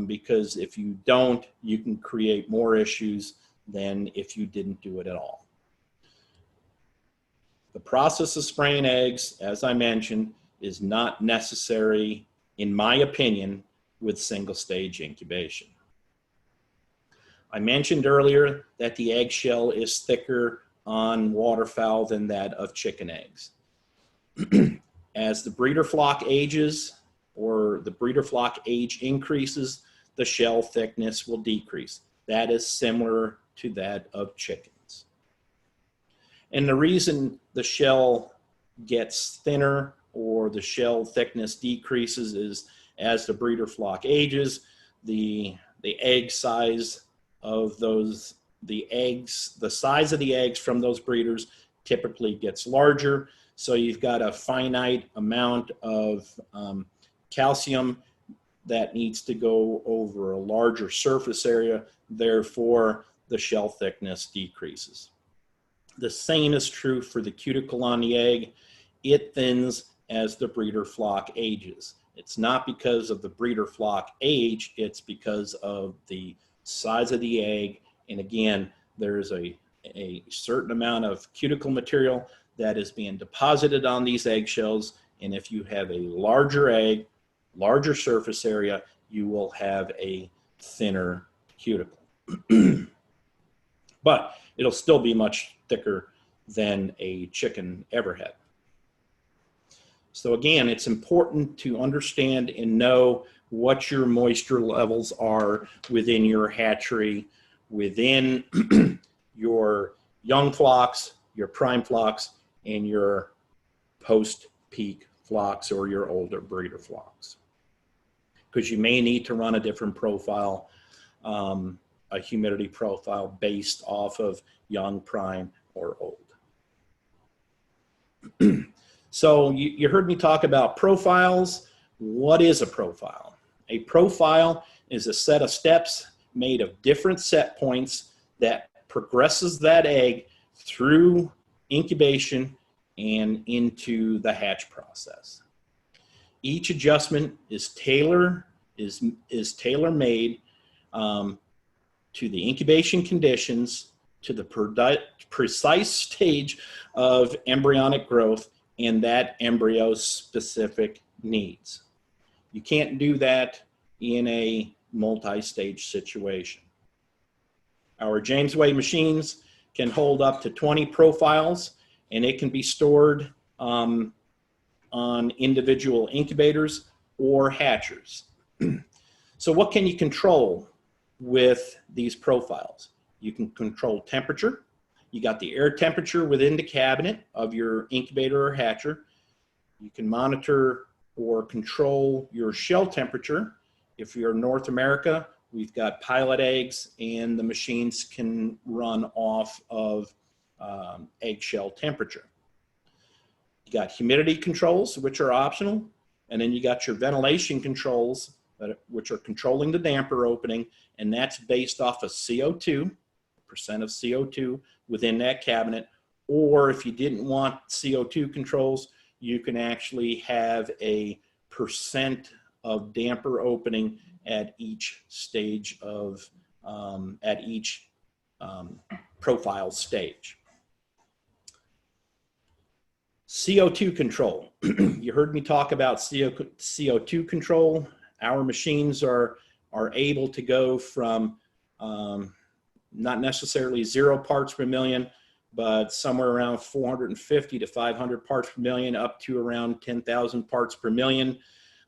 because if you don't, you can create more issues than if you didn't do it at all. The process of spraying eggs, as I mentioned, is not necessary, in my opinion, with single stage incubation. I mentioned earlier that the eggshell is thicker on waterfowl than that of chicken eggs. As the breeder flock ages or the breeder flock age increases, the shell thickness will decrease. That is similar to that of chickens. And the reason the shell gets thinner or the shell thickness decreases is as the breeder flock ages, the egg size of those, the size of the eggs from those breeders typically gets larger. So you've got a finite amount of calcium that needs to go over a larger surface area. Therefore, the shell thickness decreases. The same is true for the cuticle on the egg. It thins as the breeder flock ages. It's not because of the breeder flock age, it's because of the size of the egg. And again, there's a certain amount of cuticle material that is being deposited on these eggshells. And if you have a larger egg, larger surface area, you will have a thinner cuticle. But it'll still be much thicker than a chicken ever had. So again, it's important to understand and know what your moisture levels are within your hatchery, within your young flocks, your prime flocks, and your post-peak flocks or your older breeder flocks. Because you may need to run a different profile, a humidity profile based off of young, prime, or old. So you heard me talk about profiles. What is a profile? A profile is a set of steps made of different set points that progresses that egg through incubation and into the hatch process. Each adjustment is tailor-made to the incubation conditions, to the precise stage of embryonic growth and that embryo's specific needs. You can't do that in a multi-stage situation. Our Jamesway machines can hold up to 20 profiles, and it can be stored on individual incubators or hatchers. So what can you control with these profiles? You can control temperature. You got the air temperature within the cabinet of your incubator or hatcher. You can monitor or control your shell temperature. If you're in North America, we've got pilot eggs, and the machines can run off of eggshell temperature. You got humidity controls, which are optional, and then you got your ventilation controls, which are controlling the damper opening, and that's based off of CO2. of CO2 within that cabinet. Or if you didn't want CO2 controls, you can actually have a percent of damper opening at each stage of, profile stage. CO2 control. You heard me talk about CO2 control. Our machines are able to go from not necessarily 0 parts per million, but somewhere around 450 to 500 parts per million, up to around 10,000 parts per million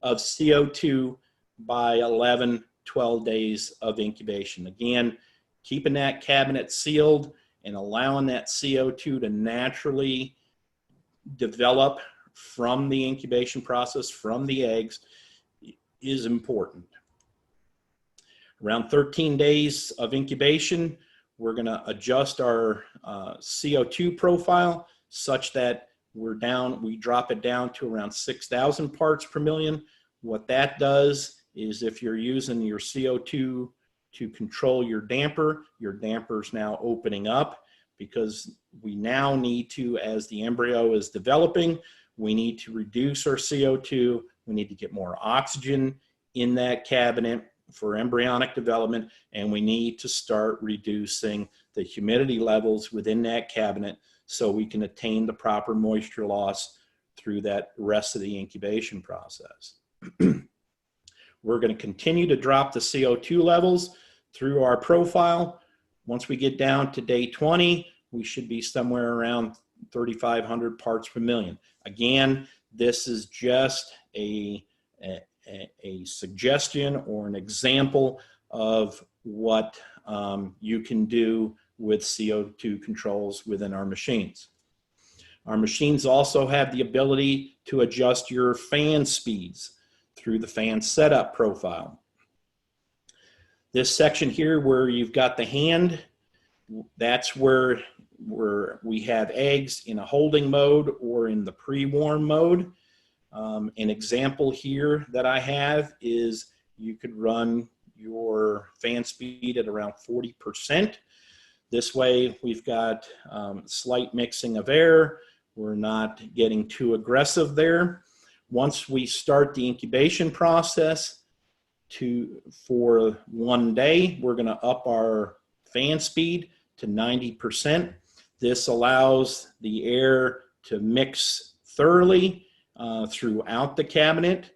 of CO2 by 11, 12 days of incubation. Again, keeping that cabinet sealed and allowing that CO2 to naturally develop from the incubation process, from the eggs, is important. Around 13 days of incubation, we're going to adjust our CO2 profile such that we drop it down to around 6,000 parts per million. What that does is if you're using your CO2 to control your damper's now opening up, because we now need to, as the embryo is developing, we need to reduce our CO2. We need to get more oxygen in that cabinet for embryonic development, and we need to start reducing the humidity levels within that cabinet so we can attain the proper moisture loss through that rest of the incubation process. We're going to continue to drop the CO2 levels through our profile. Once we get down to day 20, we should be somewhere around 3,500 parts per million. Again, this is just a suggestion or an example of what you can do with CO2 controls within our machines. Our machines also have the ability to adjust your fan speeds through the fan setup profile. This section here where you've got the hand, that's where we have eggs in a holding mode or in the pre-warm mode. An example here that I have is you could run your fan speed at around 40%. This way we've got slight mixing of air. We're not getting too aggressive there. Once we start the incubation process for 1 day, we're going to up our fan speed to 90%. This allows the air to mix thoroughly throughout the cabinet.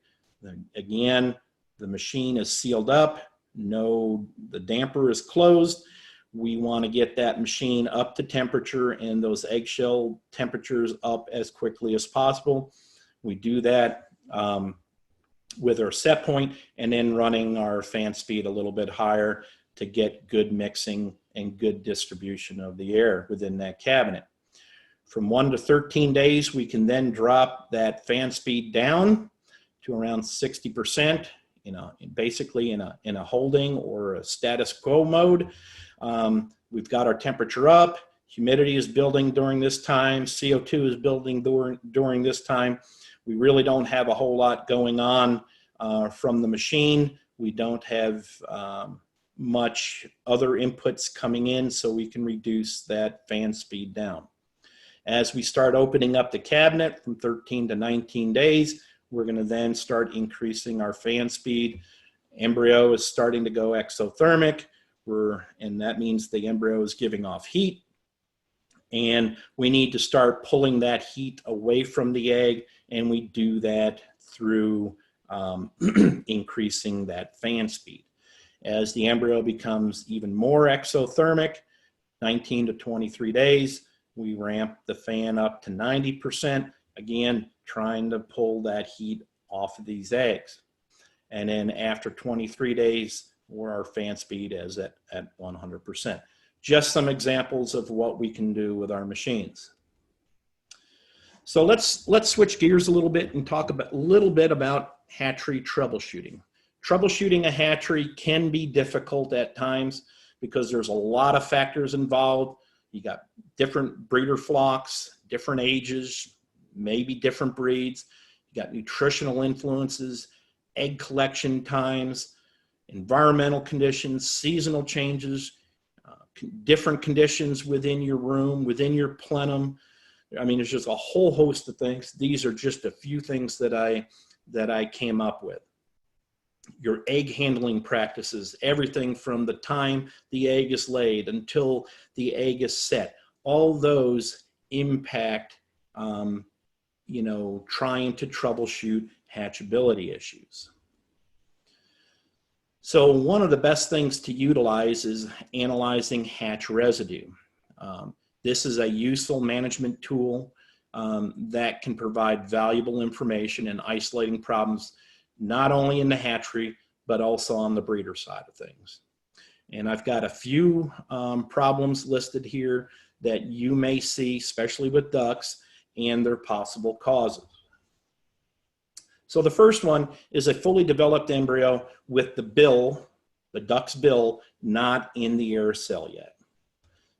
Again, the machine is sealed up. The damper is closed. We want to get that machine up to temperature and those eggshell temperatures up as quickly as possible. We do that with our set point and then running our fan speed a little bit higher to get good mixing and good distribution of the air within that cabinet. From 1 to 13 days, we can then drop that fan speed down to around 60%, basically in a holding or a status quo mode. We've got our temperature up, humidity is building during this time, CO2 is building during this time. We really don't have a whole lot going on from the machine. We don't have much other inputs coming in, so we can reduce that fan speed down. As we start opening up the cabinet from 13 to 19 days, we're going to then start increasing our fan speed. Embryo is starting to go exothermic, and that means the embryo is giving off heat. And we need to start pulling that heat away from the egg, and we do that through increasing that fan speed. As the embryo becomes even more exothermic, 19 to 23 days, we ramp the fan up to 90%, again, trying to pull that heat off of these eggs. And then after 23 days, our fan speed is at 100%. Just some examples of what we can do with our machines. So let's switch gears a little bit and talk a little bit about hatchery troubleshooting. Troubleshooting a hatchery can be difficult at times because there's a lot of factors involved. You got different breeder flocks, different ages, maybe different breeds. You got nutritional influences, egg collection times, environmental conditions, seasonal changes, different conditions within your room, within your plenum. I mean, there's just a whole host of things. These are just a few things that I came up with. Your egg handling practices, everything from the time the egg is laid until the egg is set, all those impact, you know, trying to troubleshoot hatchability issues. So one of the best things to utilize is analyzing hatch residue. This is a useful management tool that can provide valuable information in isolating problems, not only in the hatchery, but also on the breeder side of things. And I've got a few problems listed here that you may see, especially with ducks, and their possible causes. So the first one is a fully developed embryo with the bill, the duck's bill, not in the air cell yet.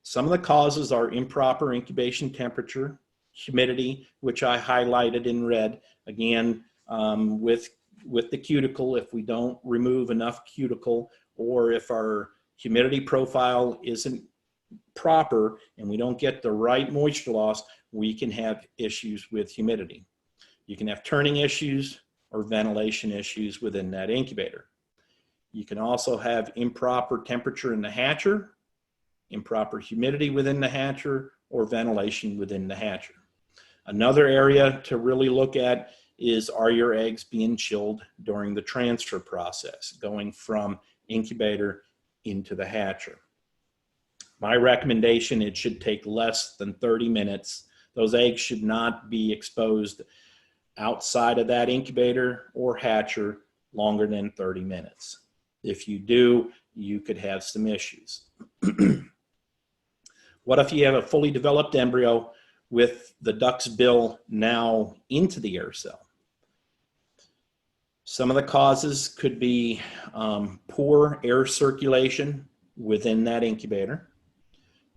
Some of the causes are improper incubation temperature, humidity, which I highlighted in red, again, with the cuticle. If we don't remove enough cuticle, or if our humidity profile isn't proper and we don't get the right moisture loss, we can have issues with humidity. You can have turning issues or ventilation issues within that incubator. You can also have improper temperature in the hatcher, improper humidity within the hatcher, or ventilation within the hatcher. Another area to really look at is, are your eggs being chilled during the transfer process, going from incubator into the hatcher? My recommendation, it should take less than 30 minutes. Those eggs should not be exposed outside of that incubator or hatcher longer than 30 minutes. If you do, you could have some issues. What if you have a fully developed embryo with the duck's bill now into the air cell? Some of the causes could be poor air circulation within that incubator,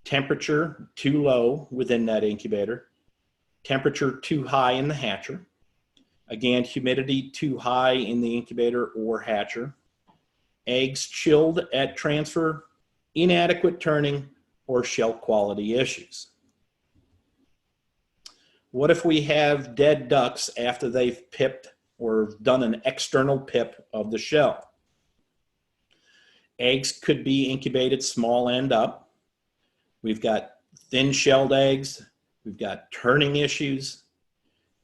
temperature too low within that incubator, temperature too high in the hatcher, again, humidity too high in the incubator or hatcher, eggs chilled at transfer, inadequate turning, or shell quality issues. What if we have dead ducks after they've pipped or done an external pip of the shell? Eggs could be incubated small end up. We've got thin-shelled eggs. We've got turning issues.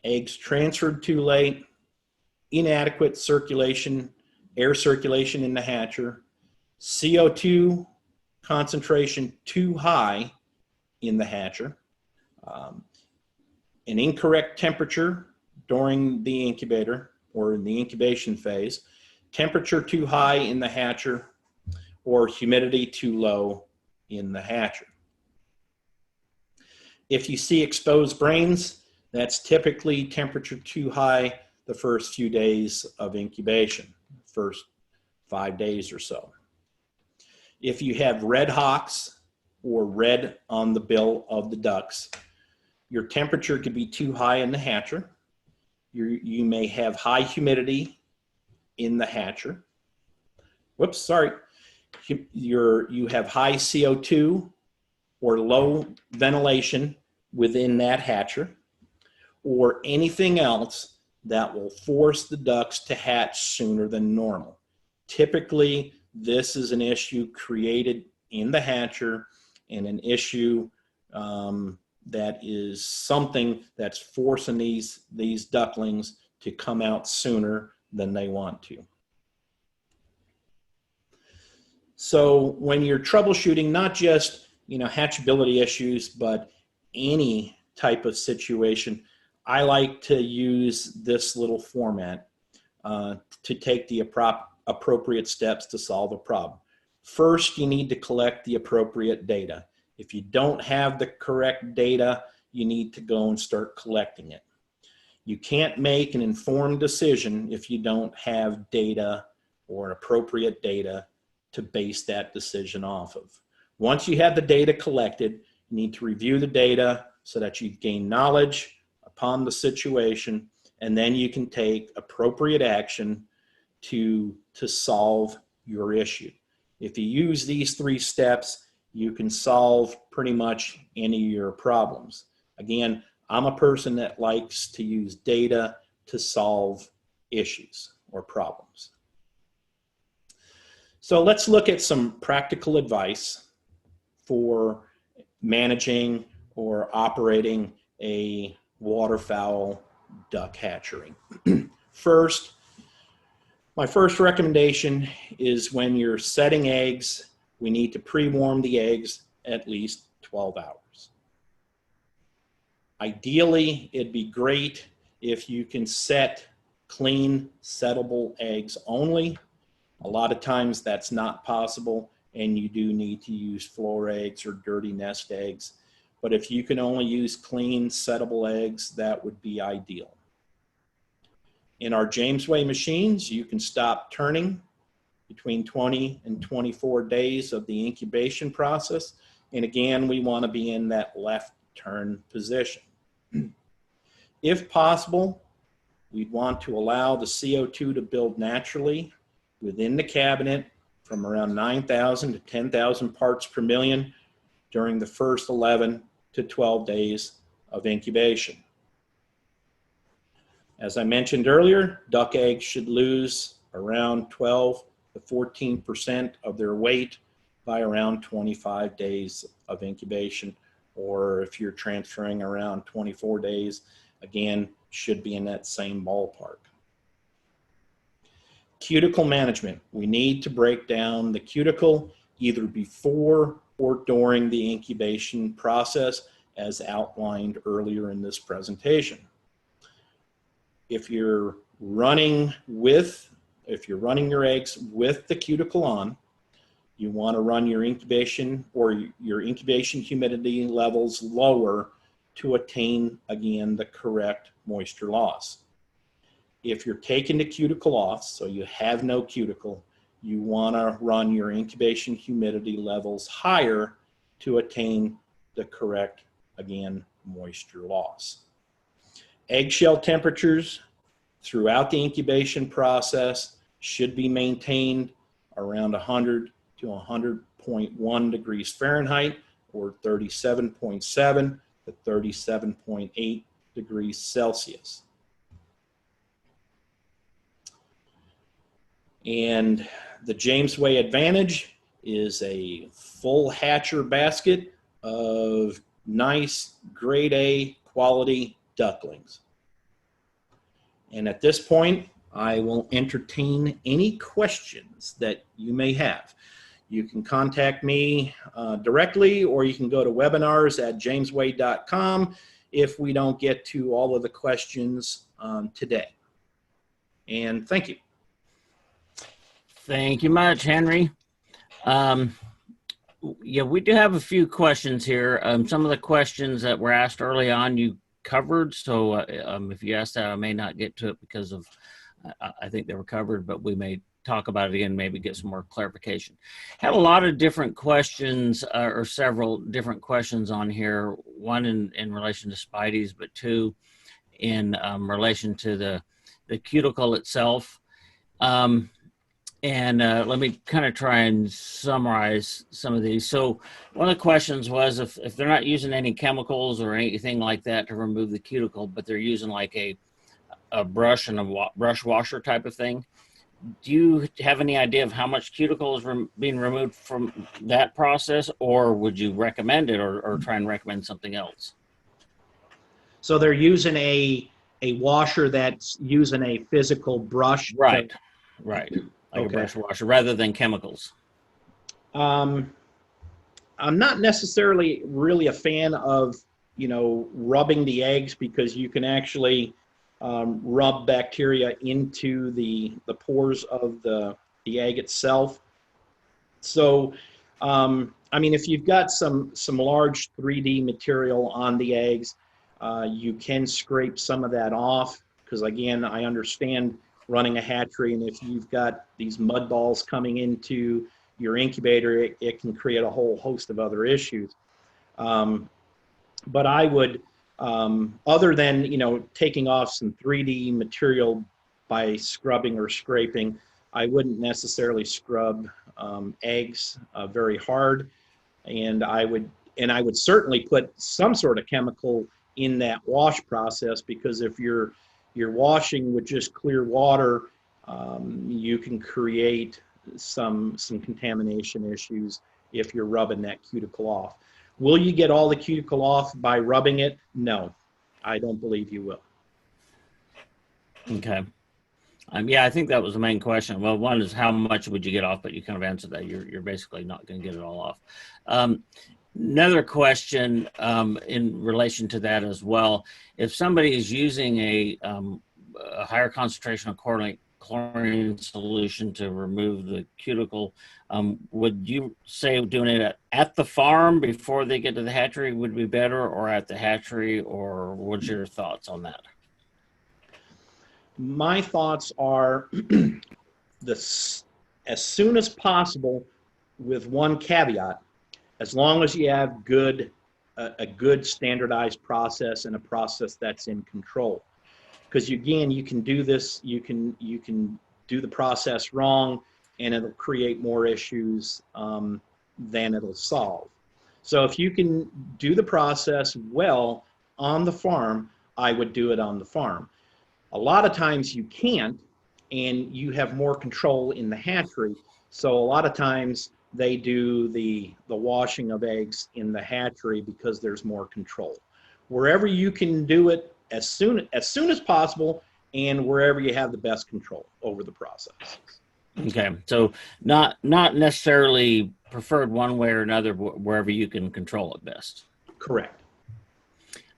Eggs transferred too late. Inadequate circulation, air circulation in the hatcher. CO2 concentration too high in the hatcher. An incorrect temperature during the incubator or in the incubation phase. Temperature too high in the hatcher, or humidity too low in the hatcher. If you see exposed brains, that's typically temperature too high the first few days of incubation, first 5 days or so. If you have red hocks or red on the bill of the ducks, your temperature could be too high in the hatcher. You may have high humidity in the hatcher. Whoops, sorry. You have high CO2 or low ventilation within that hatcher, or anything else that will force the ducks to hatch sooner than normal. Typically, this is an issue created in the hatcher, and an issue that is something that's forcing these ducklings to come out sooner than they want to. So when you're troubleshooting, not just hatchability issues, but any type of situation, I like to use this little format to take the appropriate steps to solve a problem. First, you need to collect the appropriate data. If you don't have the correct data, you need to go and start collecting it. You can't make an informed decision if you don't have data or appropriate data to base that decision off of. Once you have the data collected, you need to review the data so that you gain knowledge upon the situation, and then you can take appropriate action to solve your issue. If you use these 3 steps, you can solve pretty much any of your problems. Again, I'm a person that likes to use data to solve issues or problems. So let's look at some practical advice for managing or operating a waterfowl duck hatchery. First, my first recommendation is when you're setting eggs, we need to pre-warm the eggs at least 12 hours. Ideally, it'd be great if you can set clean, settable eggs only. A lot of times that's not possible, and you do need to use floor eggs or dirty nest eggs. But if you can only use clean, settable eggs, that would be ideal. In our Jamesway machines, you can stop turning between 20 and 24 days of the incubation process. And again, we want to be in that left turn position. If possible, we'd want to allow the CO2 to build naturally within the cabinet from around 9,000 to 10,000 parts per million during the first 11 to 12 days of incubation. As I mentioned earlier, duck eggs should lose around 12 to 14% of their weight by around 25 days of incubation, or if you're transferring around 24 days, again, should be in that same ballpark. Cuticle management. We need to break down the cuticle either before or during the incubation process as outlined earlier in this presentation. If you're running your eggs with the cuticle on, you want to run your incubation or your incubation humidity levels lower to attain, again, the correct moisture loss. If you're taking the cuticle off, so you have no cuticle, you want to run your incubation humidity levels higher to attain the correct, again, moisture loss. Eggshell temperatures throughout the incubation process should be maintained around 100 to 100.1 degrees Fahrenheit or 37.7 to 37.8 degrees Celsius. And the Jamesway advantage is a full hatcher basket of nice grade A quality ducklings. And at this point, I will entertain any questions that you may have. You can contact me directly, or you can go to webinars@jamesway.com if we don't get to all of the questions today. And thank you. Thank you much, Henry. Yeah, we do have a few questions here. Some of the questions that were asked early on, you covered. So if you asked that, I may not get to it because of, I think they were covered, but we may talk about it again, maybe get some more clarification. Had a lot of different questions or several different questions on here. One in relation to Spideys, but two in relation to the cuticle itself. And let me kind of try and summarize some of these. So one of the questions was if they're not using any chemicals or anything like that to remove the cuticle, but they're using like a brush and a brush washer type of thing, do you have any idea of how much cuticle is being removed from that process, or would you recommend it or try and recommend something else? So they're using a washer that's using a physical brush? Right, right. Like Okay. a brush washer rather than chemicals. I'm not necessarily really a fan of, rubbing the eggs, because you can actually rub bacteria into the pores of the egg itself. So, I mean, if you've got some large 3D material on the eggs, you can scrape some of that off, because again, I understand running a hatchery, and if you've got these mud balls coming into your incubator, it can create a whole host of other issues. But I would, other than taking off some 3D material by scrubbing or scraping, I wouldn't necessarily scrub eggs very hard. And I would certainly put some sort of chemical in that wash process, because if you're washing with just clear water, you can create some contamination issues if you're rubbing that cuticle off. Will you get all the cuticle off by rubbing it? No, I don't believe you will. Okay. Yeah, I think that was the main question. Well, one is how much would you get off, but you kind of answered that. You're basically not going to get it all off. Another question in relation to that as well. If somebody is using a higher concentration of chlorine solution to remove the cuticle, would you say doing it at the farm before they get to the hatchery would be better, or at the hatchery, or what's your thoughts on that? My thoughts are as soon as possible, with one caveat: as long as you have a good standardized process and a process that's in control. Because again, you can do this, you can do the process wrong, and it'll create more issues than it'll solve. So if you can do the process well on the farm, I would do it on the farm. A lot of times you can't, and you have more control in the hatchery. So a lot of times they do the washing of eggs in the hatchery because there's more control. Wherever you can do it as soon as possible, and wherever you have the best control over the process. Okay, so not necessarily preferred one way or another, wherever you can control it best. Correct.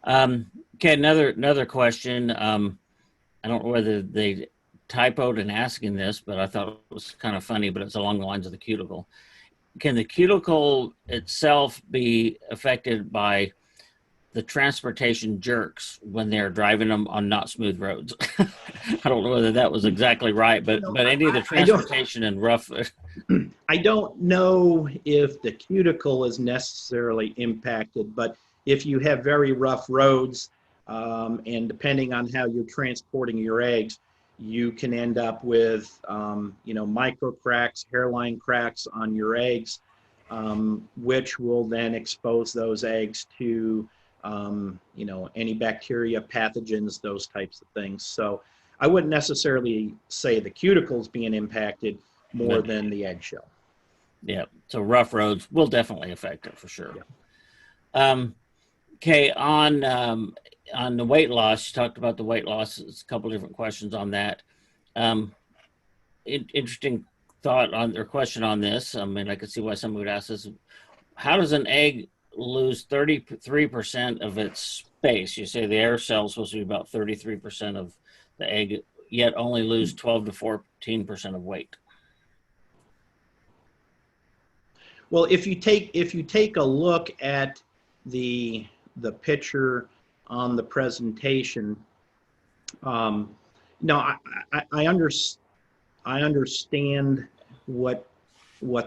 Okay, another question. I don't know whether they typoed in asking this, but I thought it was kind of funny, but it's along the lines of the cuticle. Can the cuticle itself be affected by the transportation jerks when they're driving them on not smooth roads? I don't know whether that was exactly right, but any of the transportation and rough. I don't know if the cuticle is necessarily impacted, but if you have very rough roads, and depending on how you're transporting your eggs, you can end up with micro cracks, hairline cracks on your eggs, which will then expose those eggs to any bacteria, pathogens, those types of things. So I wouldn't necessarily say the cuticle's being impacted more than the eggshell. Yeah, so rough roads will definitely affect it for sure. Yeah. Okay, on the weight loss, you talked about the weight loss. It's a couple different questions on that. Interesting thought on or question on this. I mean, I could see why someone would ask this. How does an egg lose 33% of its space? You say the air cell is supposed to be about 33% of the egg, yet only lose 12 to 14% of weight. Well, if you take a look at the picture on the presentation, no, I understand what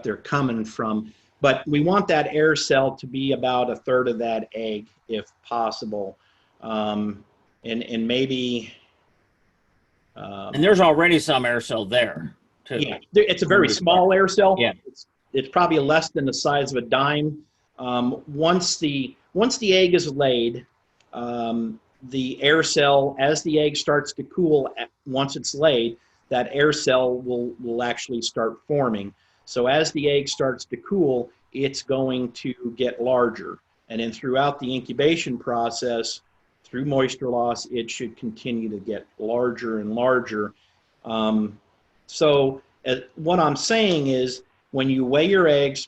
they're coming from, but we want that air cell to be about a third of that egg if possible, and maybe. And there's already some air cell there too. Yeah, it's a very small air cell. Yeah. It's probably less than the size of a dime. Once the egg is laid, the air cell, as the egg starts to cool, once it's laid, that air cell will actually start forming. So as the egg starts to cool, it's going to get larger. And then throughout the incubation process, through moisture loss, it should continue to get larger and larger. So what I'm saying is, when you weigh your eggs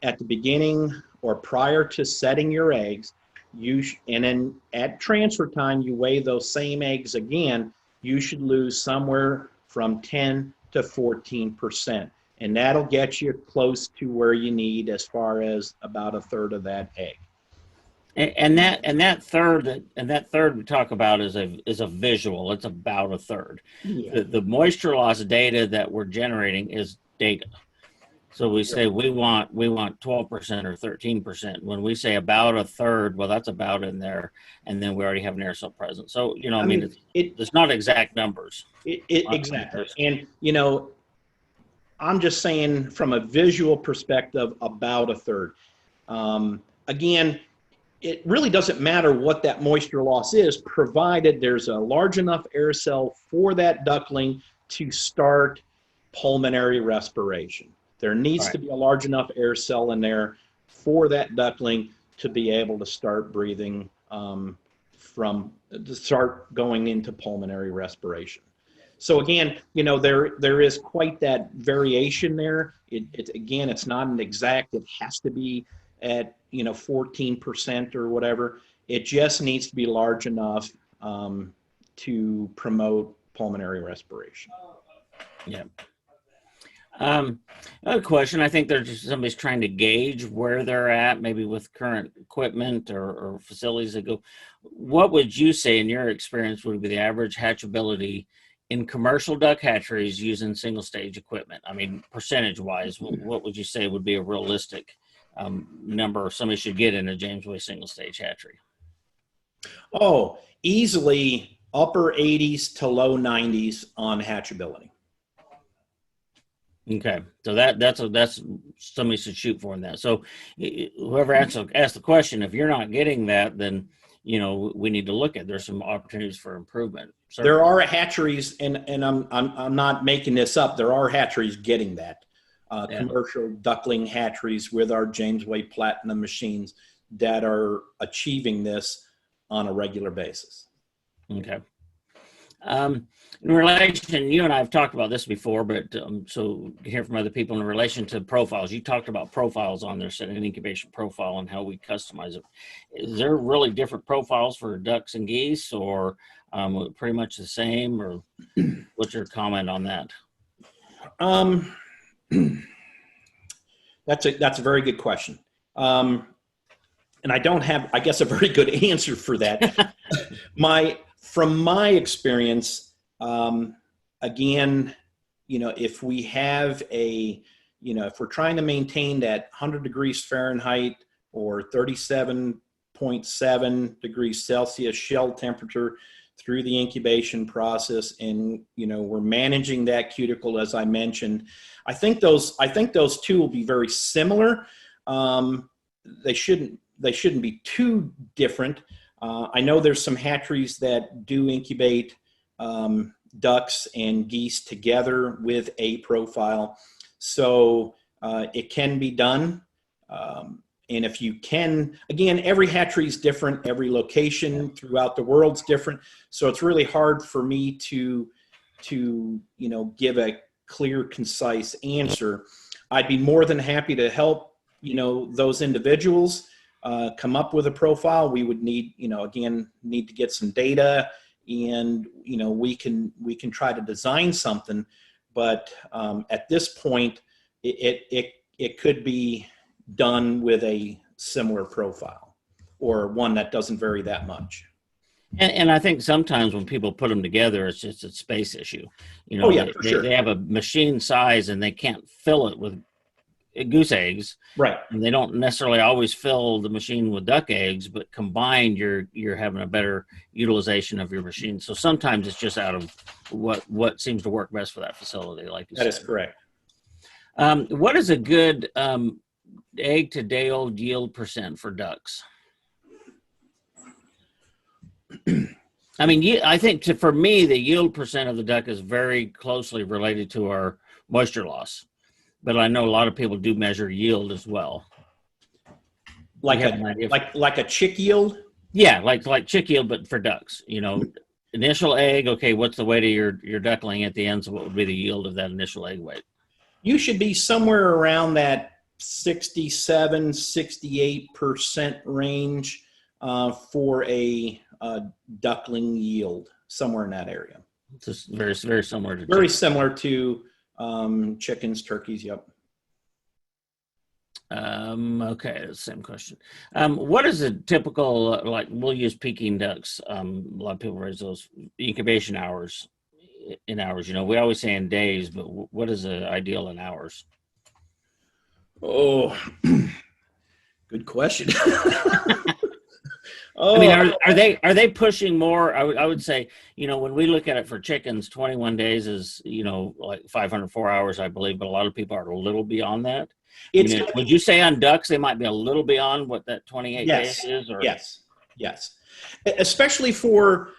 at the beginning or prior to setting your eggs, and then at transfer time, you weigh those same eggs again, you should lose somewhere from 10 to 14%. And that'll get you close to where you need, as far as about a third of that egg. And that third we talk about is a visual. It's about a third. Yeah. The moisture loss data that we're generating is data. So we say we want 12% or 13%. When we say about a third, well, that's about in there, and then we already have an air cell present. So I mean it's not exact numbers. Exactly, and I'm just saying from a visual perspective, about a third. Again, it really doesn't matter what that moisture loss is, provided there's a large enough air cell for that duckling to start pulmonary respiration. There needs to be a large enough air cell in there for that duckling to be able to start breathing, to start going into pulmonary respiration. So again, you know, there is quite that variation there. Again, it's not an exact, it has to be at, you know, 14% or whatever. It just needs to be large enough to promote pulmonary respiration. Yeah. Another question, I think there's just somebody's trying to gauge where they're at, maybe with current equipment or facilities that go. What would you say in your experience would be the average hatchability in commercial duck hatcheries using single stage equipment? I mean, percentage wise, what would you say would be a realistic number somebody should get in a Jamesway single stage hatchery? Oh, easily upper 80s to low 90s on hatchability. Okay, so that's somebody should shoot for in that. So whoever asked the question, if you're not getting that, then you know we need to look at. There's some opportunities for improvement. Certainly. There are hatcheries, and I'm not making this up. There are hatcheries getting that. Commercial duckling hatcheries with our Jamesway Platinum machines that are achieving this on a regular basis. Okay. In relation, you and I have talked about this before, but so hear from other people in relation to profiles. You talked about profiles on there, set an incubation profile and how we customize it. Is there really different profiles for ducks and geese, or pretty much the same, or what's your comment on that? That's a very good question. And I don't have, I guess, a very good answer for that. From my experience, again, you know, if we have if we're trying to maintain that 100 degrees Fahrenheit or 37.7 degrees Celsius shell temperature through the incubation process, and, you know, we're managing that cuticle, as I mentioned, I think those two will be very similar. They shouldn't be too different. I know there's some hatcheries that do incubate ducks and geese together with a profile. So it can be done. And if you can, again, every hatchery is different. Every location throughout the world's different. So it's really hard for me to you know, give a clear, concise answer. I'd be more than happy to help, you know, those individuals come up with a profile. We would need, you know, again, need to get some data, and, you know, we can try to design something, but at this point, it could be done with a similar profile or one that doesn't vary that much. And I think sometimes when people put them together, it's just a space issue. You know, oh, yeah, for sure. They have a machine size and they can't fill it with goose eggs, right? And they don't necessarily always fill the machine with duck eggs, but combined, you're having a better utilization of your machine. So sometimes it's just out of what seems to work best for that facility. Like you said. That is correct. What is a good egg to day old yield percent for ducks? I mean, I think for me, the yield percent of the duck is very closely related to our moisture loss. But I know a lot of people do measure yield as well. Like a chick yield? Yeah, like chick yield, but for ducks. You know, initial egg, okay, what's the weight of your duckling at the end? So what would be the yield of that initial egg weight? You should be somewhere around that 67, 68% range for a duckling yield, somewhere in that area. Just very, very similar to very similar to chickens, turkeys. Yep. Okay, same question. What is a typical, like we'll use Peking ducks. A lot of people raise those incubation hours in hours. You know, we always say in days, but what is the ideal in hours? Oh, good question. I mean, are they pushing more? I would say, you know, when we look at it for chickens, 21 days is, you know, like 504 hours, I believe, but a lot of people are a little beyond that. I It's mean, would you say on ducks they might be a little beyond what that 28 days yes, is? Or yes, especially for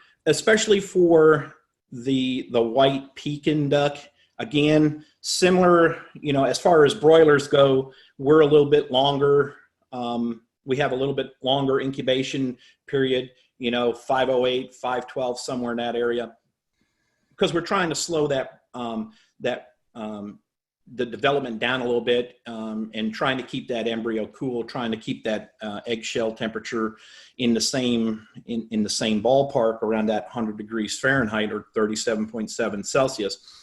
the white Pekin duck. Again, similar, as far as broilers go, we're a little bit longer. We have a little bit longer incubation period, 508, 512, somewhere in that area, because we're trying to slow the development down a little bit, and trying to keep that embryo cool, trying to keep that eggshell temperature in the same ballpark, around that 100 degrees Fahrenheit or 37.7 Celsius.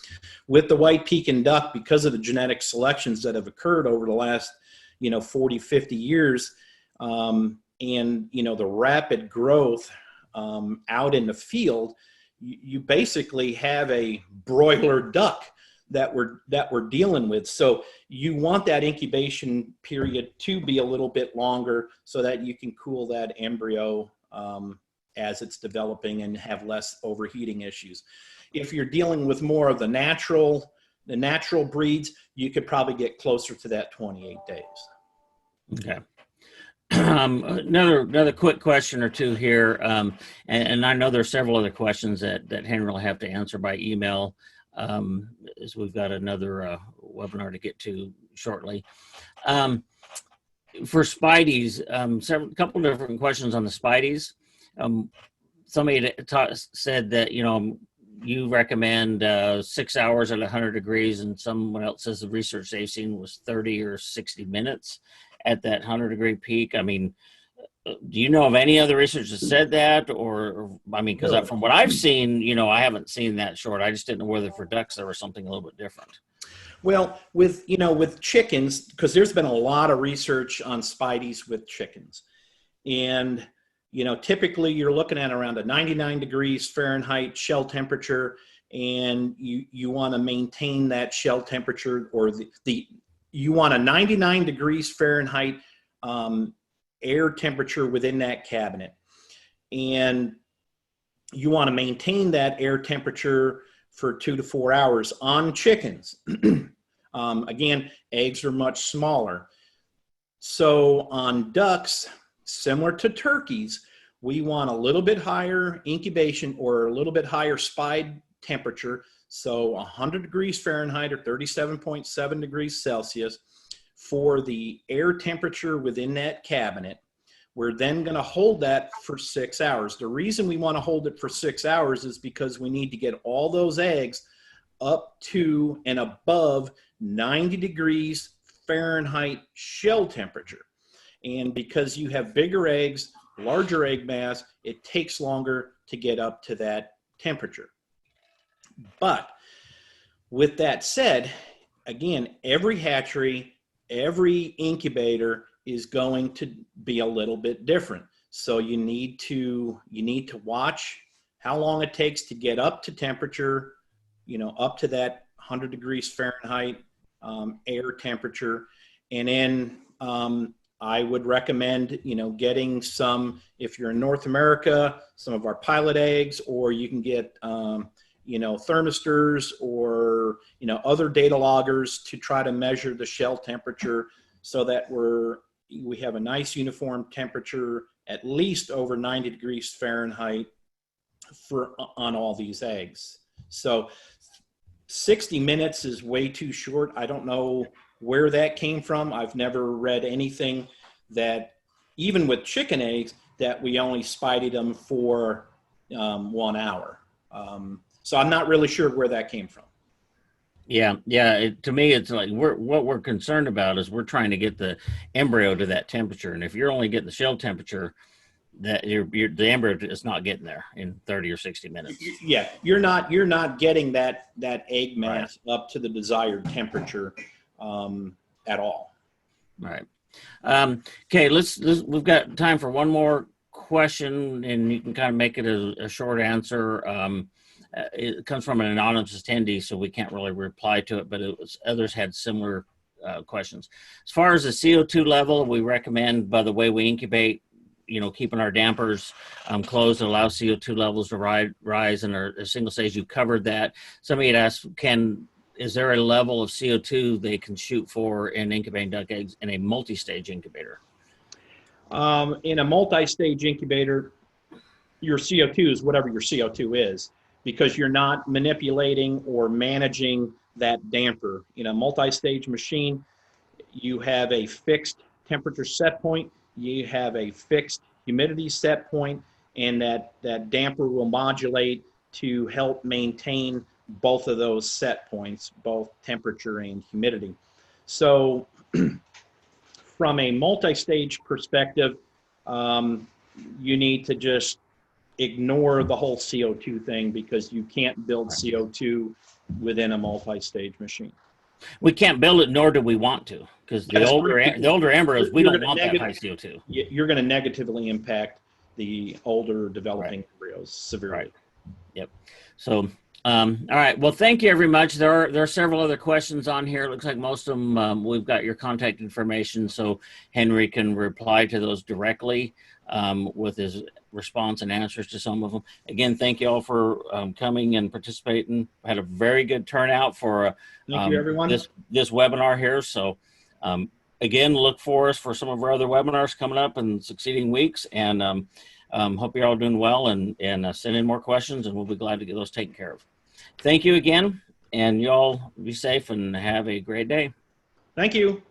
With the white Pekin duck, because of the genetic selections that have occurred over the last 40, 50 years, and the rapid growth out in the field, you basically have a broiler duck that we're dealing with. So you want that incubation period to be a little bit longer so that you can cool that embryo as it's developing and have less overheating issues. If you're dealing with more of the natural breeds, you could probably get closer to that 28 days. okay. Another quick question or two here, and I know there's several other questions that Henry will have to answer by email, as we've got another webinar to get to shortly. For Spideys, a couple different questions on the Spideys. Somebody said that you recommend 6 hours at 100 degrees, and someone else says the research they've seen was 30 or 60 minutes at that 100-degree peak. I mean, do you know of any other research that said that, or I mean, because from what I've seen, I haven't seen that short. I just didn't know whether for ducks there was something a little bit different. Well, with chickens, because there's been a lot of research on Spideys with chickens, and typically you're looking at around a 99 degrees Fahrenheit shell temperature, and you want to maintain that shell temperature, or you want a 99 degrees Fahrenheit air temperature within that cabinet, and you want to maintain that air temperature for 2 to 4 hours on chickens. Again, eggs are much smaller. So on ducks, similar to turkeys, we want a little bit higher incubation or a little bit higher spide temperature. So 100 degrees Fahrenheit or 37.7 degrees Celsius for the air temperature within that cabinet. We're then going to hold that for 6 hours. The reason we want to hold it for 6 hours is because we need to get all those eggs up to and above 90 degrees Fahrenheit shell temperature. And because you have bigger eggs, larger egg mass, it takes longer to get up to that temperature. But with that said, again, every hatchery, every incubator is going to be a little bit different. So you need to watch how long it takes to get up to temperature, up to that 100 degrees Fahrenheit air temperature. And then I would recommend, getting some, if you're in North America, some of our pilot eggs, or you can get, thermistors or, other data loggers to try to measure the shell temperature so that we have a nice uniform temperature, at least over 90 degrees Fahrenheit on all these eggs. So 60 minutes is way too short. I don't know where that came from. I've never read anything that, even with chicken eggs, that we only spided them for 1 hour. So I'm not really sure where that came from. Yeah. To me, it's like what we're concerned about is we're trying to get the embryo to that temperature, and if you're only getting the shell temperature, that the embryo is not getting there in 30 or 60 minutes. Yeah, you're not getting that egg mass up to the desired temperature at all. Right. Okay, we've got time for one more question, and you can kind of make it a short answer. It comes from an anonymous attendee, so we can't really reply to it, but others had similar questions. As far as the CO2 level, we recommend, by the way we incubate, keeping our dampers closed allow CO2 levels to rise in our single stage. You covered that. Somebody had asked, is there a level of CO2 they can shoot for in incubating duck eggs in a multi-stage incubator? In a multi-stage incubator, your CO2 is whatever your CO2 is, because you're not manipulating or managing that damper. In a multi-stage machine, you have a fixed temperature set point, you have a fixed humidity set point, and that damper will modulate to help maintain both of those set points, both temperature and humidity. So from a multi-stage perspective, you need to just ignore the whole CO2 thing, because you can't build CO2 within a multi-stage machine. We can't build it, nor do we want to, because the older embryos, we don't want that high CO2. You're going to negatively impact the older developing embryos severely. Right. Yep. So, all right. Well, thank you very much. There are several other questions on here. It looks like most of them, we've got your contact information, so Henry can reply to those directly with his response and answers to some of them. Again, thank you all for coming and participating. Had a very good turnout for thank you, everyone. this webinar here. So again, look for us for some of our other webinars coming up in succeeding weeks, and hope you're all doing well, and send in more questions, and we'll be glad to get those taken care of. Thank you again, and you all be safe and have a great day. Thank you.